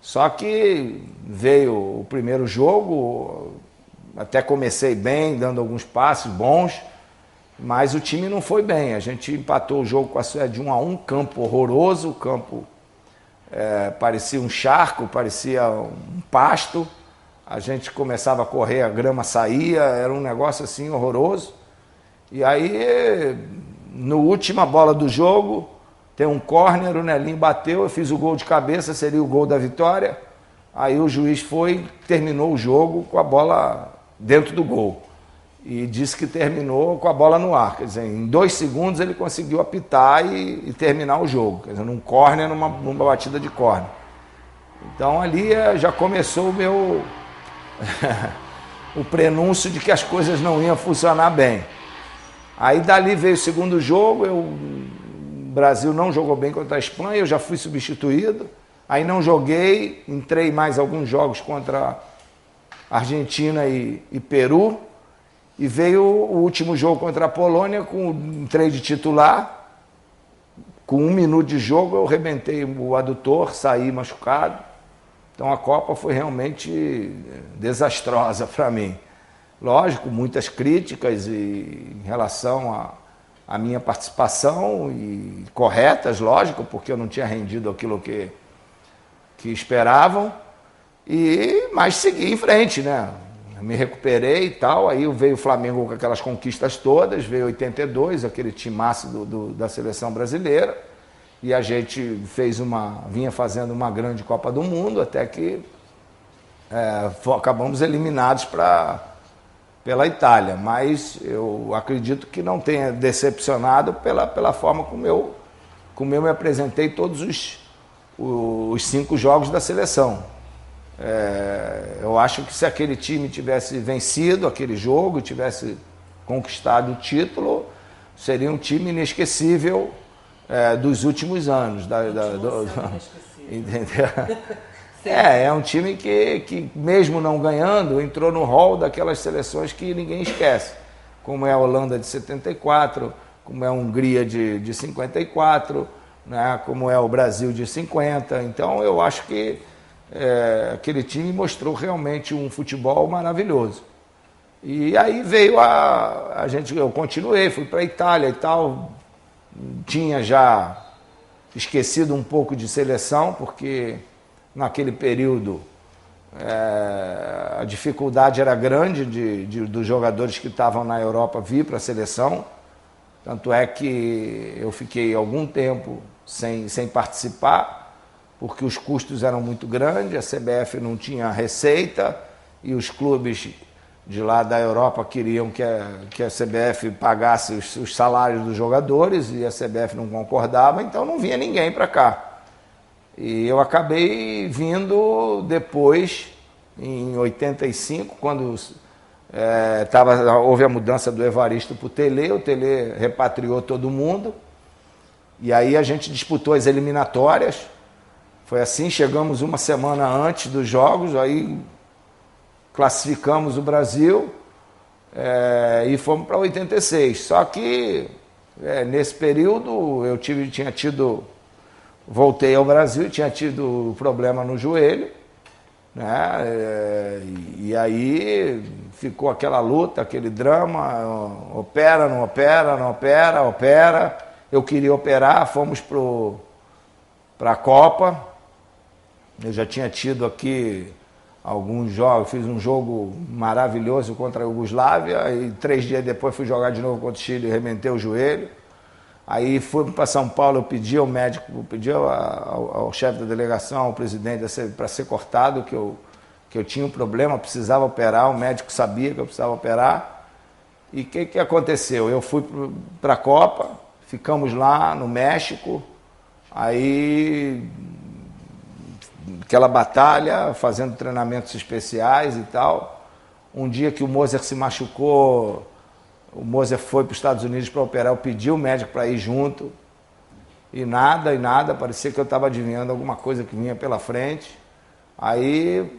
Só que veio o primeiro jogo, até comecei bem, dando alguns passes bons, mas o time não foi bem. A gente empatou o jogo com a Suécia de 1-1, campo horroroso, o campo parecia um charco, parecia um pasto. A gente começava a correr, a grama saía, era um negócio assim horroroso. E aí, na última bola do jogo, tem um córner, o Nelinho bateu, eu fiz o gol de cabeça, seria o gol da vitória. Aí o juiz terminou o jogo com a bola dentro do gol. E disse que terminou com a bola no ar. Quer dizer, em 2 segundos ele conseguiu apitar e terminar o jogo. Quer dizer, num córner, numa batida de córner. Então ali já começou o meu o prenúncio de que as coisas não iam funcionar bem. Aí dali veio o segundo jogo, o Brasil não jogou bem contra a Espanha, eu já fui substituído. Aí não joguei, entrei mais alguns jogos contra Argentina e Peru. E veio o último jogo contra a Polônia, entrei de titular. Com 1 minuto de jogo eu rebentei o adutor, saí machucado. Então a Copa foi realmente desastrosa para mim. Lógico, muitas críticas em relação à minha participação, e corretas, lógico, porque eu não tinha rendido aquilo que esperavam, mas segui em frente, né? Me recuperei e tal, aí veio o Flamengo com aquelas conquistas todas, veio 82, aquele timaço da seleção brasileira, e a gente vinha fazendo uma grande Copa do Mundo, até que acabamos eliminados pela Itália, mas eu acredito que não tenha decepcionado pela forma como eu me apresentei todos os 5 jogos da seleção. Eu acho que se aquele time tivesse vencido aquele jogo, tivesse conquistado o título, seria um time inesquecível dos últimos anos. Entendeu? É um time que, mesmo não ganhando, entrou no hall daquelas seleções que ninguém esquece, como é a Holanda de 74, como é a Hungria de 54, né, como é o Brasil de 50. Então eu acho que aquele time mostrou realmente um futebol maravilhoso. E aí veio eu continuei, fui para a Itália e tal, tinha já esquecido um pouco de seleção, porque naquele período a dificuldade era grande dos jogadores que estavam na Europa vir para a seleção. Tanto é que eu fiquei algum tempo sem participar, porque os custos eram muito grandes, a CBF não tinha receita e os clubes de lá da Europa queriam que a CBF pagasse os salários dos jogadores e a CBF não concordava, então não vinha ninguém para cá. E eu acabei vindo depois, em 85, quando houve a mudança do Evaristo para o Tele repatriou todo mundo, e aí a gente disputou as eliminatórias. Foi assim, chegamos uma semana antes dos jogos, aí classificamos o Brasil e fomos para 86. Só que nesse período eu voltei ao Brasil e tinha tido problema no joelho, né? E aí ficou aquela luta, aquele drama, opera, não opera, não opera, opera. Eu queria operar, fomos para a Copa. Eu já tinha tido aqui alguns jogos, fiz um jogo maravilhoso contra a Iugoslávia e 3 dias depois fui jogar de novo contra o Chile e arrebentei o joelho. Aí fui para São Paulo, eu pedi ao médico, pedi ao chefe da delegação, ao presidente, para ser cortado, que eu tinha um problema, precisava operar, o médico sabia que eu precisava operar. E o que aconteceu? Eu fui para a Copa, ficamos lá no México, aí aquela batalha, fazendo treinamentos especiais e tal. Um dia que o Moser se machucou, o Moser foi para os Estados Unidos para operar, eu pedi o médico para ir junto, e nada, parecia que eu estava adivinhando alguma coisa que vinha pela frente. Aí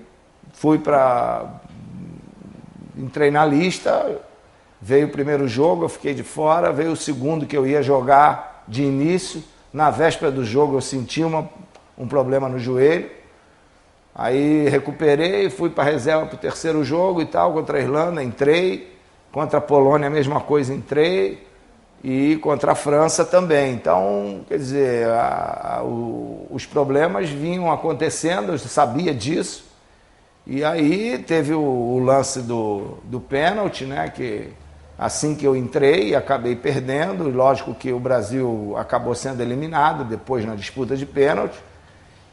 entrei na lista, veio o primeiro jogo, eu fiquei de fora, veio o segundo que eu ia jogar de início, na véspera do jogo eu senti um problema no joelho, aí recuperei, fui para a reserva para o terceiro jogo e tal, contra a Irlanda, entrei, contra a Polônia a mesma coisa, entrei, e contra a França também. Então, quer dizer, os problemas vinham acontecendo, eu sabia disso, e aí teve o lance do pênalti, né, que assim que eu entrei, acabei perdendo, e lógico que o Brasil acabou sendo eliminado depois na disputa de pênalti,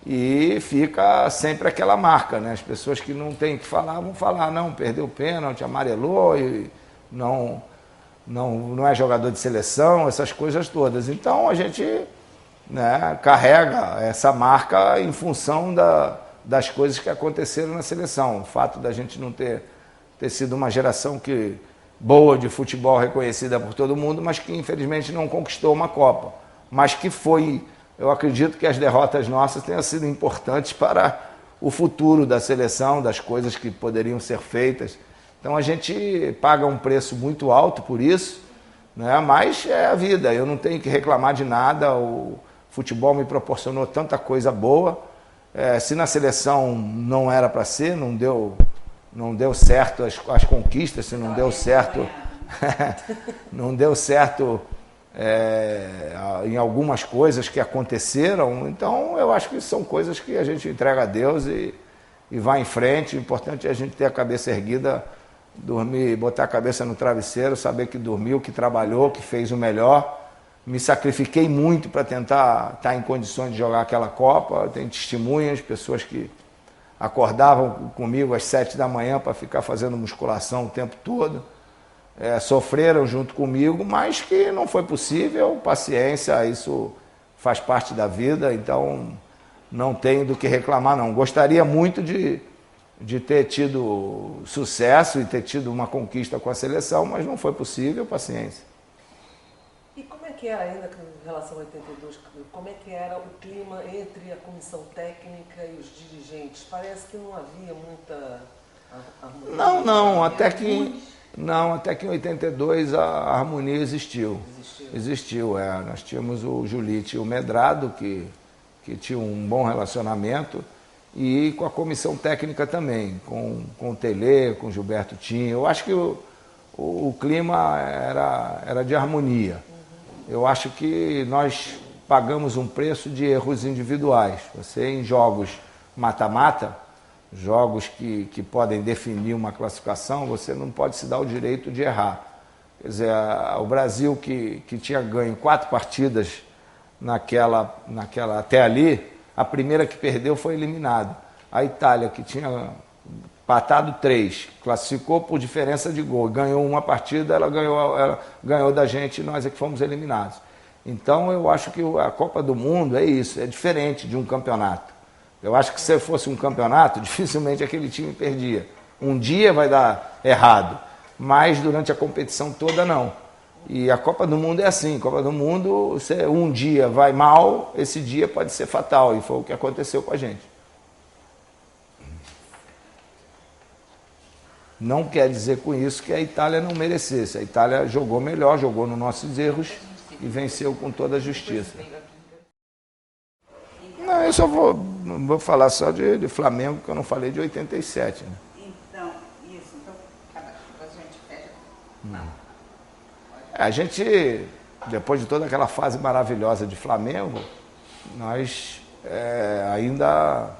e fica sempre aquela marca, né? As pessoas que não têm o que falar vão falar, não, perdeu o pênalti, amarelou, e não é jogador de seleção, essas coisas todas. Então a gente, né, carrega essa marca em função das coisas que aconteceram na seleção. O fato da gente não ter sido uma geração boa de futebol, reconhecida por todo mundo, mas que infelizmente não conquistou uma Copa. Mas que eu acredito que as derrotas nossas tenham sido importantes para o futuro da seleção, das coisas que poderiam ser feitas. Então a gente paga um preço muito alto por isso, né? Mas é a vida, eu não tenho que reclamar de nada, o futebol me proporcionou tanta coisa boa. Se na seleção não era para ser, não deu certo as conquistas, se não deu certo, não deu certo em algumas coisas que aconteceram, então eu acho que são coisas que a gente entrega a Deus e vai em frente. O importante é a gente ter a cabeça erguida, dormir, botar a cabeça no travesseiro, saber que dormiu, que trabalhou, que fez o melhor. Me sacrifiquei muito para tentar estar em condições de jogar aquela Copa. Tem testemunhas, pessoas que acordavam comigo às 7 da manhã para ficar fazendo musculação o tempo todo. Sofreram junto comigo, mas que não foi possível. Paciência, isso faz parte da vida, então não tenho do que reclamar, não. Gostaria muito de ter tido sucesso e ter tido uma conquista com a seleção, mas não foi possível, paciência. E como é que era ainda em relação a 82, como é que era o clima entre a comissão técnica e os dirigentes? Parece que não havia muita harmonia. Até que em 82 a harmonia existiu. Existiu, nós tínhamos o Julite e o Medrado, que tinham um bom relacionamento, e com a comissão técnica também, com o Telê, com o Gilberto Tinha. Eu acho que o clima era de harmonia. Eu acho que nós pagamos um preço de erros individuais. Você, em jogos mata-mata, jogos que podem definir uma classificação, você não pode se dar o direito de errar. Quer dizer, o Brasil que tinha ganho 4 partidas naquela até ali, a primeira que perdeu foi eliminado. A Itália, que tinha empatado 3, classificou por diferença de gol, ganhou uma partida, ela ganhou da gente e nós é que fomos eliminados. Então eu acho que a Copa do Mundo é isso, é diferente de um campeonato. Eu acho que se fosse um campeonato, dificilmente aquele time perdia. Um dia vai dar errado, mas durante a competição toda não. E a Copa do Mundo é assim, Copa do Mundo, um dia vai mal, esse dia pode ser fatal, e foi o que aconteceu com a gente. Não quer dizer com isso que a Itália não merecesse. A Itália jogou melhor, jogou nos nossos erros e venceu com toda a justiça. Não, eu só vou falar só de Flamengo, que eu não falei de 87. Né? Então, a gente fecha. A gente, depois de toda aquela fase maravilhosa de Flamengo, nós ainda,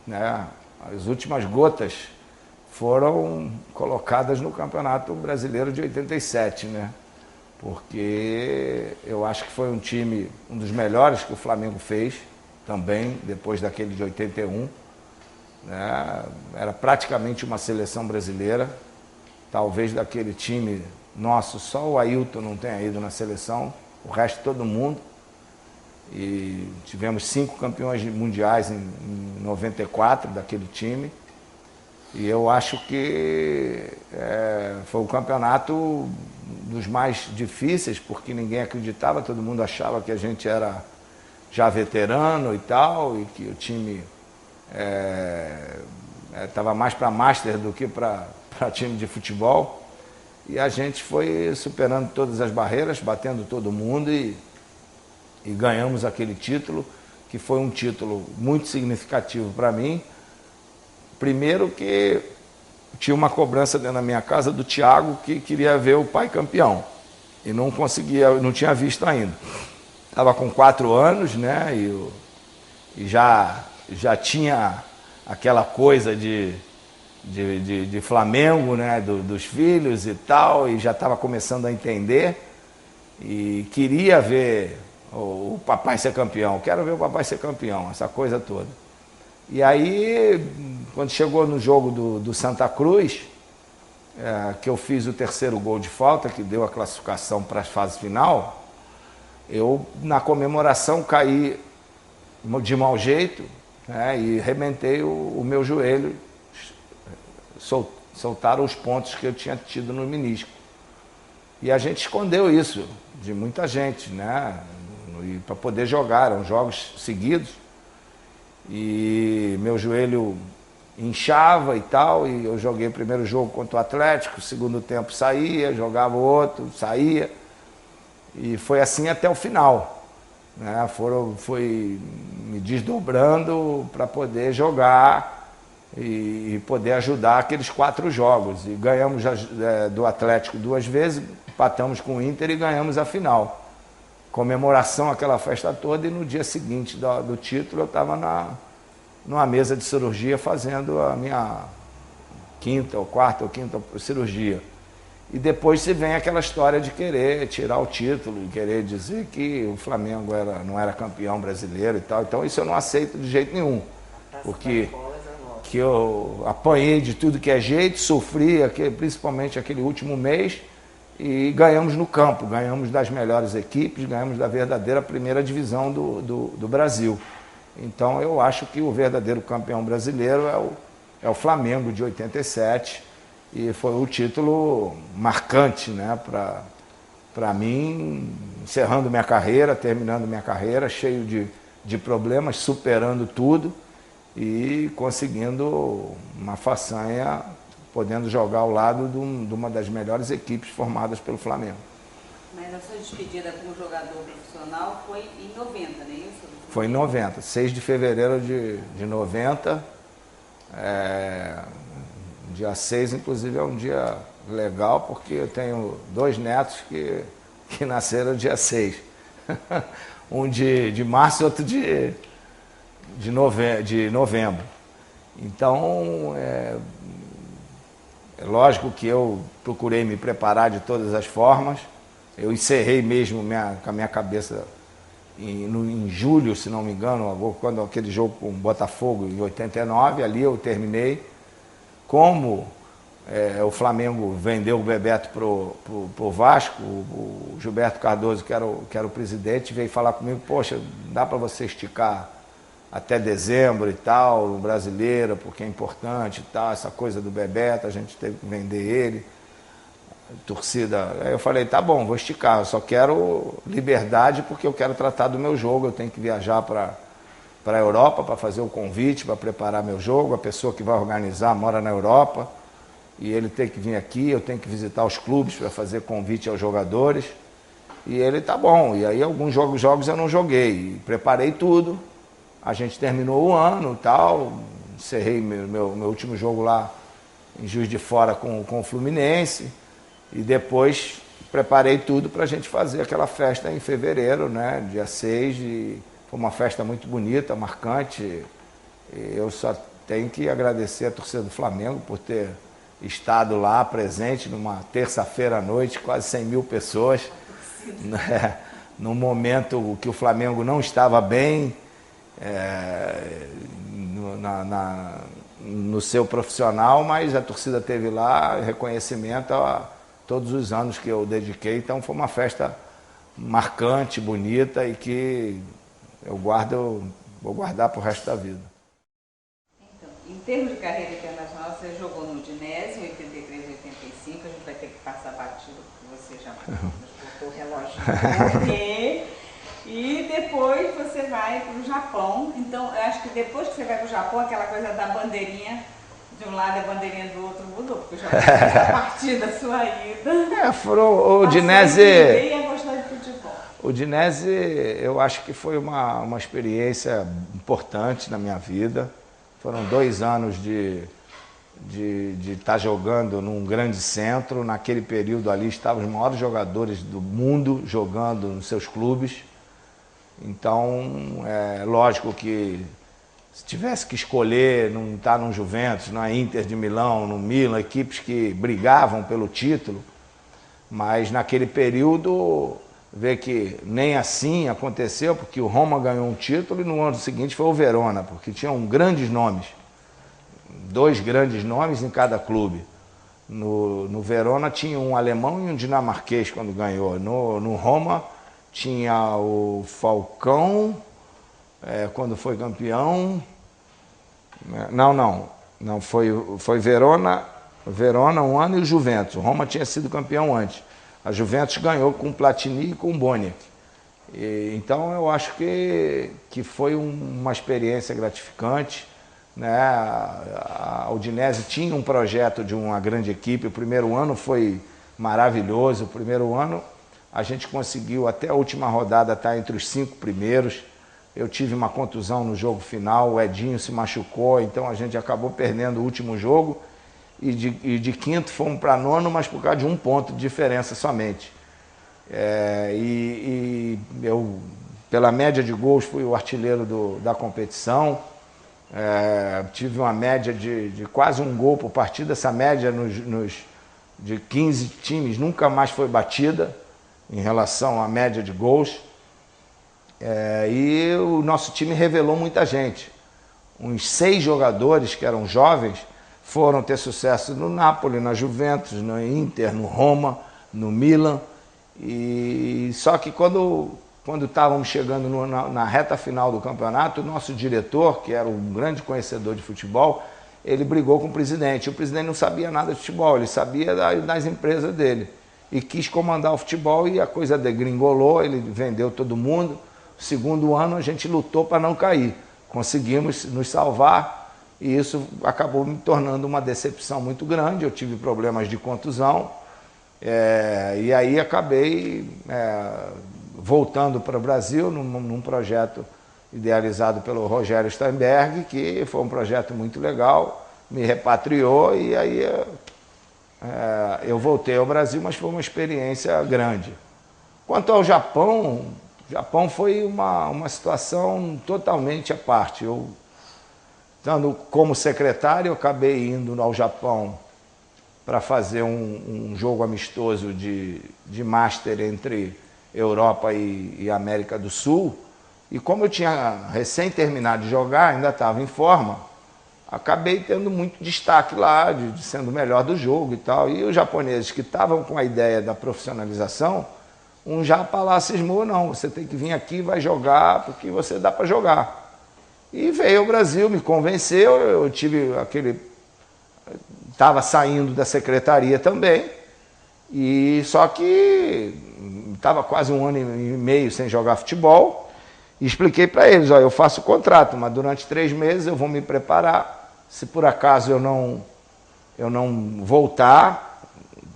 né, as últimas gotas foram colocadas no Campeonato Brasileiro de 87, né? Porque eu acho que foi um time, um dos melhores que o Flamengo fez, também, depois daquele de 81. Né? Era praticamente uma seleção brasileira, talvez daquele time nosso, só o Ailton não tenha ido na seleção, o resto todo mundo. E tivemos 5 campeões mundiais em 94 daquele time. E eu acho que foi o campeonato dos mais difíceis, porque ninguém acreditava, todo mundo achava que a gente era já veterano e tal, e que o time estava mais para master do que para time de futebol. E a gente foi superando todas as barreiras, batendo todo mundo e ganhamos aquele título, que foi um título muito significativo para mim. Primeiro que tinha uma cobrança dentro da minha casa do Thiago, que queria ver o pai campeão. E não conseguia, não tinha visto ainda. Estava com 4 anos, né? E já tinha aquela coisa de Flamengo, né? Dos filhos e tal, e já estava começando a entender. E queria ver o papai ser campeão. Quero ver o papai ser campeão, essa coisa toda. E aí, quando chegou no jogo do Santa Cruz, que eu fiz o 3º gol de falta, que deu a classificação para a fase final, eu, na comemoração, caí de mau jeito, né, e arrebentei o meu joelho, soltaram os pontos que eu tinha tido no menisco. E a gente escondeu isso de muita gente, né, para poder jogar, eram jogos seguidos. E meu joelho inchava e tal, e eu joguei o primeiro jogo contra o Atlético, o segundo tempo saía, jogava o outro, saía, e foi assim até o final. Né? Foi me desdobrando para poder jogar e poder ajudar aqueles 4 jogos. E ganhamos do Atlético 2 vezes, empatamos com o Inter e ganhamos a final. Comemoração, aquela festa toda, e no dia seguinte do título eu estava numa mesa de cirurgia fazendo a minha 4ª ou 5ª cirurgia. E depois se vem aquela história de querer tirar o título e querer dizer que o Flamengo não era campeão brasileiro e tal. Então isso eu não aceito de jeito nenhum, porque que eu apanhei de tudo que é jeito, sofri, principalmente aquele último mês, e ganhamos no campo, ganhamos das melhores equipes, ganhamos da verdadeira primeira divisão do Brasil. Então eu acho que o verdadeiro campeão brasileiro é o Flamengo de 87, e foi o título marcante, né, para mim, encerrando minha carreira, terminando minha carreira, cheio de problemas, superando tudo e conseguindo uma façanha, podendo jogar ao lado de uma das melhores equipes formadas pelo Flamengo. Mas a sua despedida como jogador profissional foi em 90, não é isso? Foi em 90, 6 de fevereiro de 90. Dia 6, inclusive, é um dia legal, porque eu tenho 2 netos que nasceram dia 6. Um de março e outro de novembro. Então, é lógico que eu procurei me preparar de todas as formas. Eu encerrei mesmo com a minha cabeça em julho, se não me engano, quando aquele jogo com o Botafogo, em 89, ali eu terminei. Como o Flamengo vendeu o Bebeto pro Vasco, o Gilberto Cardoso, que era o presidente, veio falar comigo: poxa, dá para você esticar até dezembro e tal, no Brasileiro, porque é importante e tal, essa coisa do Bebeto, a gente teve que vender ele, torcida. Aí eu falei: tá bom, vou esticar, eu só quero liberdade porque eu quero tratar do meu jogo, eu tenho que viajar para a Europa para fazer o convite, para preparar meu jogo, a pessoa que vai organizar mora na Europa, e ele tem que vir aqui, eu tenho que visitar os clubes para fazer convite aos jogadores, e ele: tá bom. E aí alguns jogos eu não joguei, preparei tudo, a gente terminou o ano e tal, encerrei meu último jogo lá em Juiz de Fora com o Fluminense, e depois preparei tudo para a gente fazer aquela festa em fevereiro, né, dia 6, e foi uma festa muito bonita, marcante. Eu só tenho que agradecer a torcida do Flamengo por ter estado lá presente numa terça-feira à noite, quase 100 mil pessoas, né, num momento que o Flamengo não estava bem, no seu profissional, mas a torcida teve lá reconhecimento a todos os anos que eu dediquei. Então foi uma festa marcante, bonita, e que vou guardar para o resto da vida. Então, em termos de carreira internacional, você jogou no Udinese, 83 e 85, a gente vai ter que passar batido, porque você já botou o relógio. E depois você vai para o Japão. Então, eu acho que depois que você vai para o Japão, aquela coisa da bandeirinha de um lado e a bandeirinha do outro mudou, porque o Japão fez a partir da sua ida. O Udinese... E a gostar de futebol. O Udinese, eu acho que foi uma experiência importante na minha vida. Foram 2 anos de estar jogando num grande centro. Naquele período ali estavam os maiores jogadores do mundo jogando nos seus clubes. Então, é lógico que se tivesse que escolher, não estar no Juventus, na Inter de Milão, no Milan, equipes que brigavam pelo título, mas naquele período, vê que nem assim aconteceu, porque o Roma ganhou um título e no ano seguinte foi o Verona, porque tinham grandes nomes, 2 grandes nomes em cada clube. No Verona tinha um alemão e um dinamarquês quando ganhou. No Roma tinha o Falcão, quando foi campeão. Não, foi Verona um ano, e o Juventus. O Roma tinha sido campeão antes. A Juventus ganhou com o Platini e com o Boniek. Então eu acho que foi uma experiência gratificante, né? A Udinese tinha um projeto de uma grande equipe. O primeiro ano foi maravilhoso. O primeiro ano a gente conseguiu até a última rodada estar entre os 5 primeiros. Eu tive uma contusão no jogo final, o Edinho se machucou, então a gente acabou perdendo o último jogo, e de quinto fomos para 9º, mas por causa de 1 ponto de diferença somente. Eu, pela média de gols, fui o artilheiro da competição. Tive uma média de quase 1 gol por partida. Essa média de 15 times nunca mais foi batida em relação à média de gols. E o nosso time revelou muita gente. Uns 6 jogadores que eram jovens foram ter sucesso no Napoli, na Juventus, no Inter, no Roma, no Milan. E só que quando estávamos chegando na reta final do campeonato, o nosso diretor, que era um grande conhecedor de futebol, ele brigou com o presidente. O presidente não sabia nada de futebol, ele sabia das empresas dele. e quis comandar o futebol e a coisa degringolou, ele vendeu todo mundo. No segundo ano a gente lutou para não cair, conseguimos nos salvar e isso acabou me tornando uma decepção muito grande. Eu tive problemas de contusão e aí acabei voltando para o Brasil num projeto idealizado pelo Rogério Steinberg, que foi um projeto muito legal, me repatriou e aí eu voltei ao Brasil, mas foi uma experiência grande. Quanto ao Japão, o Japão foi uma situação totalmente à parte. Eu, estando como secretário, eu acabei indo ao Japão para fazer um jogo amistoso de Master entre Europa e América do Sul. E como eu tinha recém terminado de jogar, ainda estava em forma, acabei tendo muito destaque lá, de sendo o melhor do jogo e tal. E os japoneses que estavam com a ideia da profissionalização, um japa lá cismou, não, você tem que vir aqui e vai jogar, porque você dá para jogar. E veio ao Brasil, me convenceu, eu tive estava saindo da secretaria também, e só que estava quase 1 ano e meio sem jogar futebol, e expliquei para eles, eu faço o contrato, mas durante 3 meses eu vou me preparar. Se por acaso eu não voltar,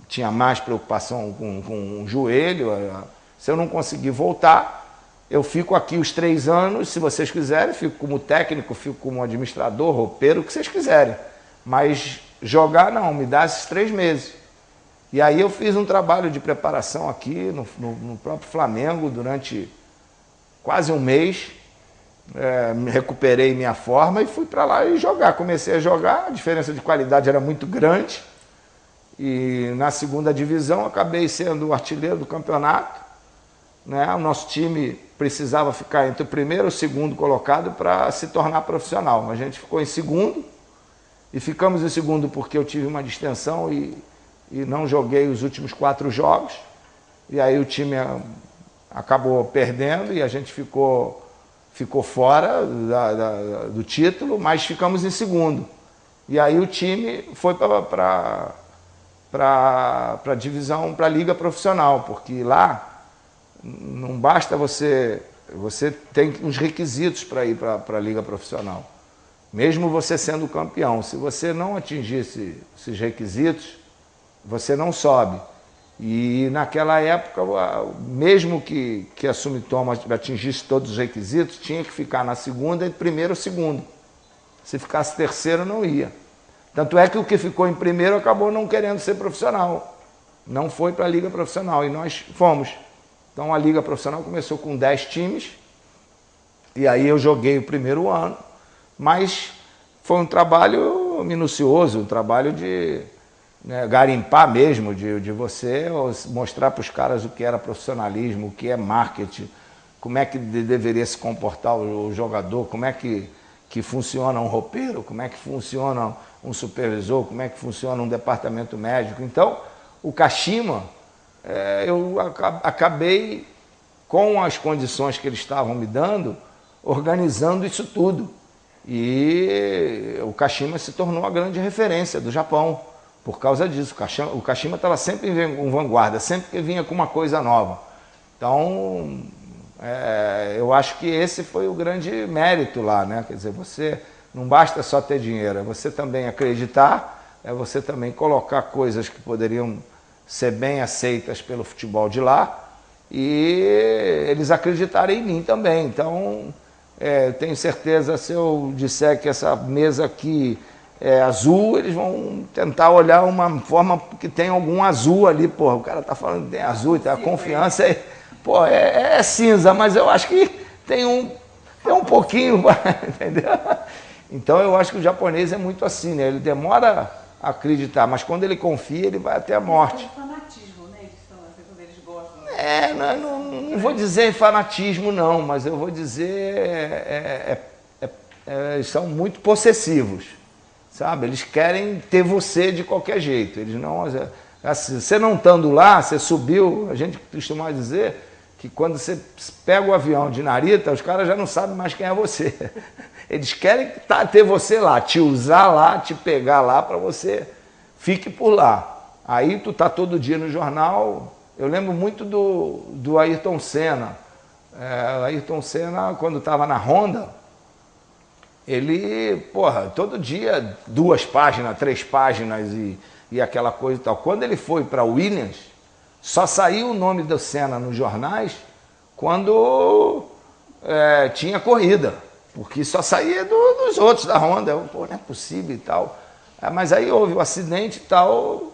tinha mais preocupação com o joelho, se eu não conseguir voltar, eu fico aqui os 3 anos, se vocês quiserem, fico como técnico, fico como administrador, roupeiro, o que vocês quiserem. Mas jogar não, me dá esses 3 meses. E aí eu fiz um trabalho de preparação aqui no próprio Flamengo durante quase 1 mês, recuperei minha forma e fui para lá e jogar. Comecei a jogar, a diferença de qualidade era muito grande e na 2ª divisão acabei sendo o artilheiro do campeonato, né? O nosso time precisava ficar entre o 1º e o 2º colocado para se tornar profissional. A gente ficou em 2º e ficamos em 2º porque eu tive uma distensão e não joguei os últimos 4 jogos e aí o time acabou perdendo e a gente ficou fora do título, mas ficamos em 2º. E aí o time foi para a divisão, para a liga profissional, porque lá não basta você tem uns requisitos para ir para a liga profissional. Mesmo você sendo campeão, se você não atingir esses requisitos, você não sobe. E naquela época, mesmo que a Sumitomo atingisse todos os requisitos, tinha que ficar na 2ª e 1º ou 2º. Se ficasse 3º, não ia. Tanto é que o que ficou em 1º acabou não querendo ser profissional. Não foi para a liga profissional e nós fomos. Então a liga profissional começou com 10 times e aí eu joguei o 1º ano, mas foi um trabalho minucioso, um trabalho de garimpar mesmo, de você mostrar para os caras o que era profissionalismo, o que é marketing, como é que deveria se comportar o jogador, como é que funciona um roupeiro, como é que funciona um supervisor, como é que funciona um departamento médico. Então, o Kashima, eu acabei, com as condições que eles estavam me dando, organizando isso tudo. E o Kashima se tornou a grande referência do Japão. Por causa disso, o Kashima estava sempre em vanguarda, sempre que vinha com uma coisa nova. Então, eu acho que esse foi o grande mérito lá, né? Quer dizer, você não basta só ter dinheiro, é você também acreditar, é você também colocar coisas que poderiam ser bem aceitas pelo futebol de lá e eles acreditarem em mim também. Então, tenho certeza, se eu disser que essa mesa aqui é azul, eles vão tentar olhar uma forma que tem algum azul ali, porra, o cara tá falando que tem azul, tem a confiança, é cinza, mas eu acho que tem um pouquinho, entendeu? Então eu acho que o japonês é muito assim, né? Ele demora a acreditar, mas quando ele confia, ele vai até a morte. É um fanatismo, né? Quando eles gostam. Não vou dizer fanatismo não, mas eu vou dizer eles são muito possessivos. Sabe? Eles querem ter você de qualquer jeito. Eles não, assim, você não estando lá, você subiu, a gente costuma dizer que quando você pega o avião de Narita, os caras já não sabem mais quem é você. Eles querem ter você lá, te usar lá, te pegar lá para você fique por lá. Aí tu tá todo dia no jornal. Eu lembro muito do Ayrton Senna. Ayrton Senna, quando estava na Honda, ele, todo dia 2 páginas, 3 páginas e aquela coisa e tal. Quando ele foi para Williams, só saiu o nome do Senna nos jornais quando tinha corrida, porque só saía dos outros da Honda. Não é possível e tal. Mas aí houve o acidente e tal,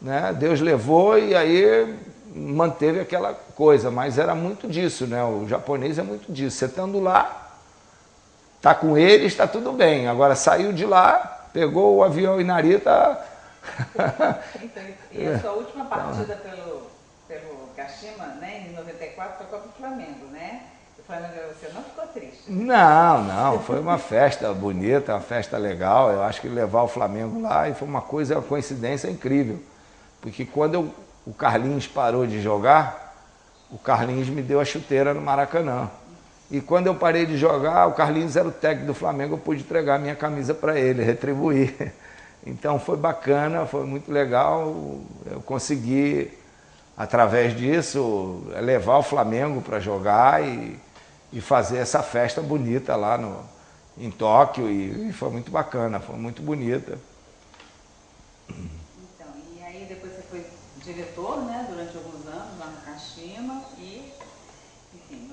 né? Deus levou e aí manteve aquela coisa, mas era muito disso, né? O japonês é muito disso. Você estando lá, tá com eles, está tudo bem. Agora saiu de lá, pegou o avião em Narita. Então, e a sua última partida pelo Kashima, né, em 94, foi contra o Flamengo, né? O Flamengo, você não ficou triste? Não, foi uma festa bonita, uma festa legal. Eu acho que levar o Flamengo lá e foi uma coincidência incrível. Porque quando o Carlinhos parou de jogar, o Carlinhos me deu a chuteira no Maracanã. E quando eu parei de jogar, o Carlinhos era o técnico do Flamengo, eu pude entregar a minha camisa para ele, retribuir. Então foi bacana, foi muito legal. Eu consegui, através disso, levar o Flamengo para jogar e fazer essa festa bonita lá em Tóquio. E foi muito bacana, foi muito bonita. Então, e aí depois você foi diretor, né, durante alguns anos lá no Kashima e, enfim,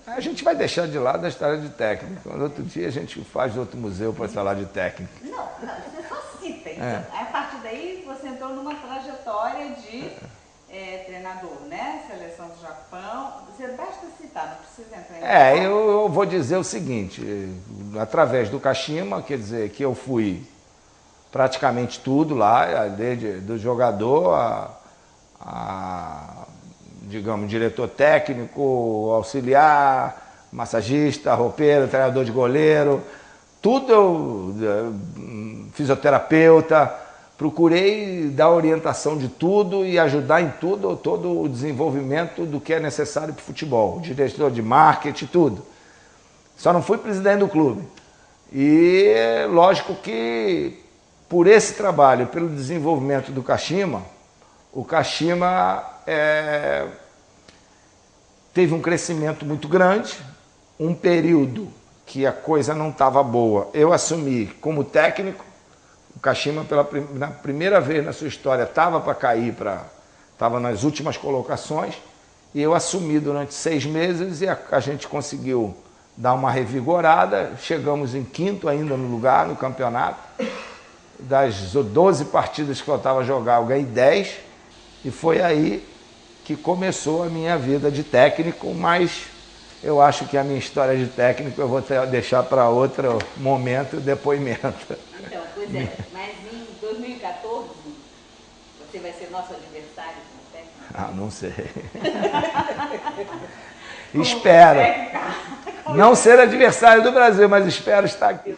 a gente vai deixar de lado a história de técnico. No outro dia a gente faz outro museu para falar de técnico. Não, você só cita. Então, a partir daí você entrou numa trajetória de treinador, né? Seleção do Japão. Você basta citar, não precisa entrar em eu vou dizer o seguinte, através do Kashima, quer dizer que eu fui praticamente tudo lá, desde do jogador digamos, diretor técnico, auxiliar, massagista, roupeiro, treinador de goleiro, tudo fisioterapeuta. Procurei dar orientação de tudo e ajudar em tudo, todo o desenvolvimento do que é necessário para o futebol, diretor de marketing, tudo. Só não fui presidente do clube. E lógico que por esse trabalho, pelo desenvolvimento do Kashima, o Kashima teve um crescimento muito grande, um período que a coisa não estava boa. Eu assumi como técnico, o Kashima na primeira vez na sua história estava para cair, estava nas últimas colocações, e eu assumi durante 6 meses e a gente conseguiu dar uma revigorada, chegamos em 5º ainda no lugar, no campeonato. Das 12 partidas que faltava jogar, eu ganhei 10, e foi aí que começou a minha vida de técnico, mas eu acho que a minha história de técnico eu vou deixar para outro momento, depoimento. Então, pois mas em 2014, você vai ser nosso adversário como técnico? Não sei. Espero. Não ser adversário do Brasil, mas espero estar aqui.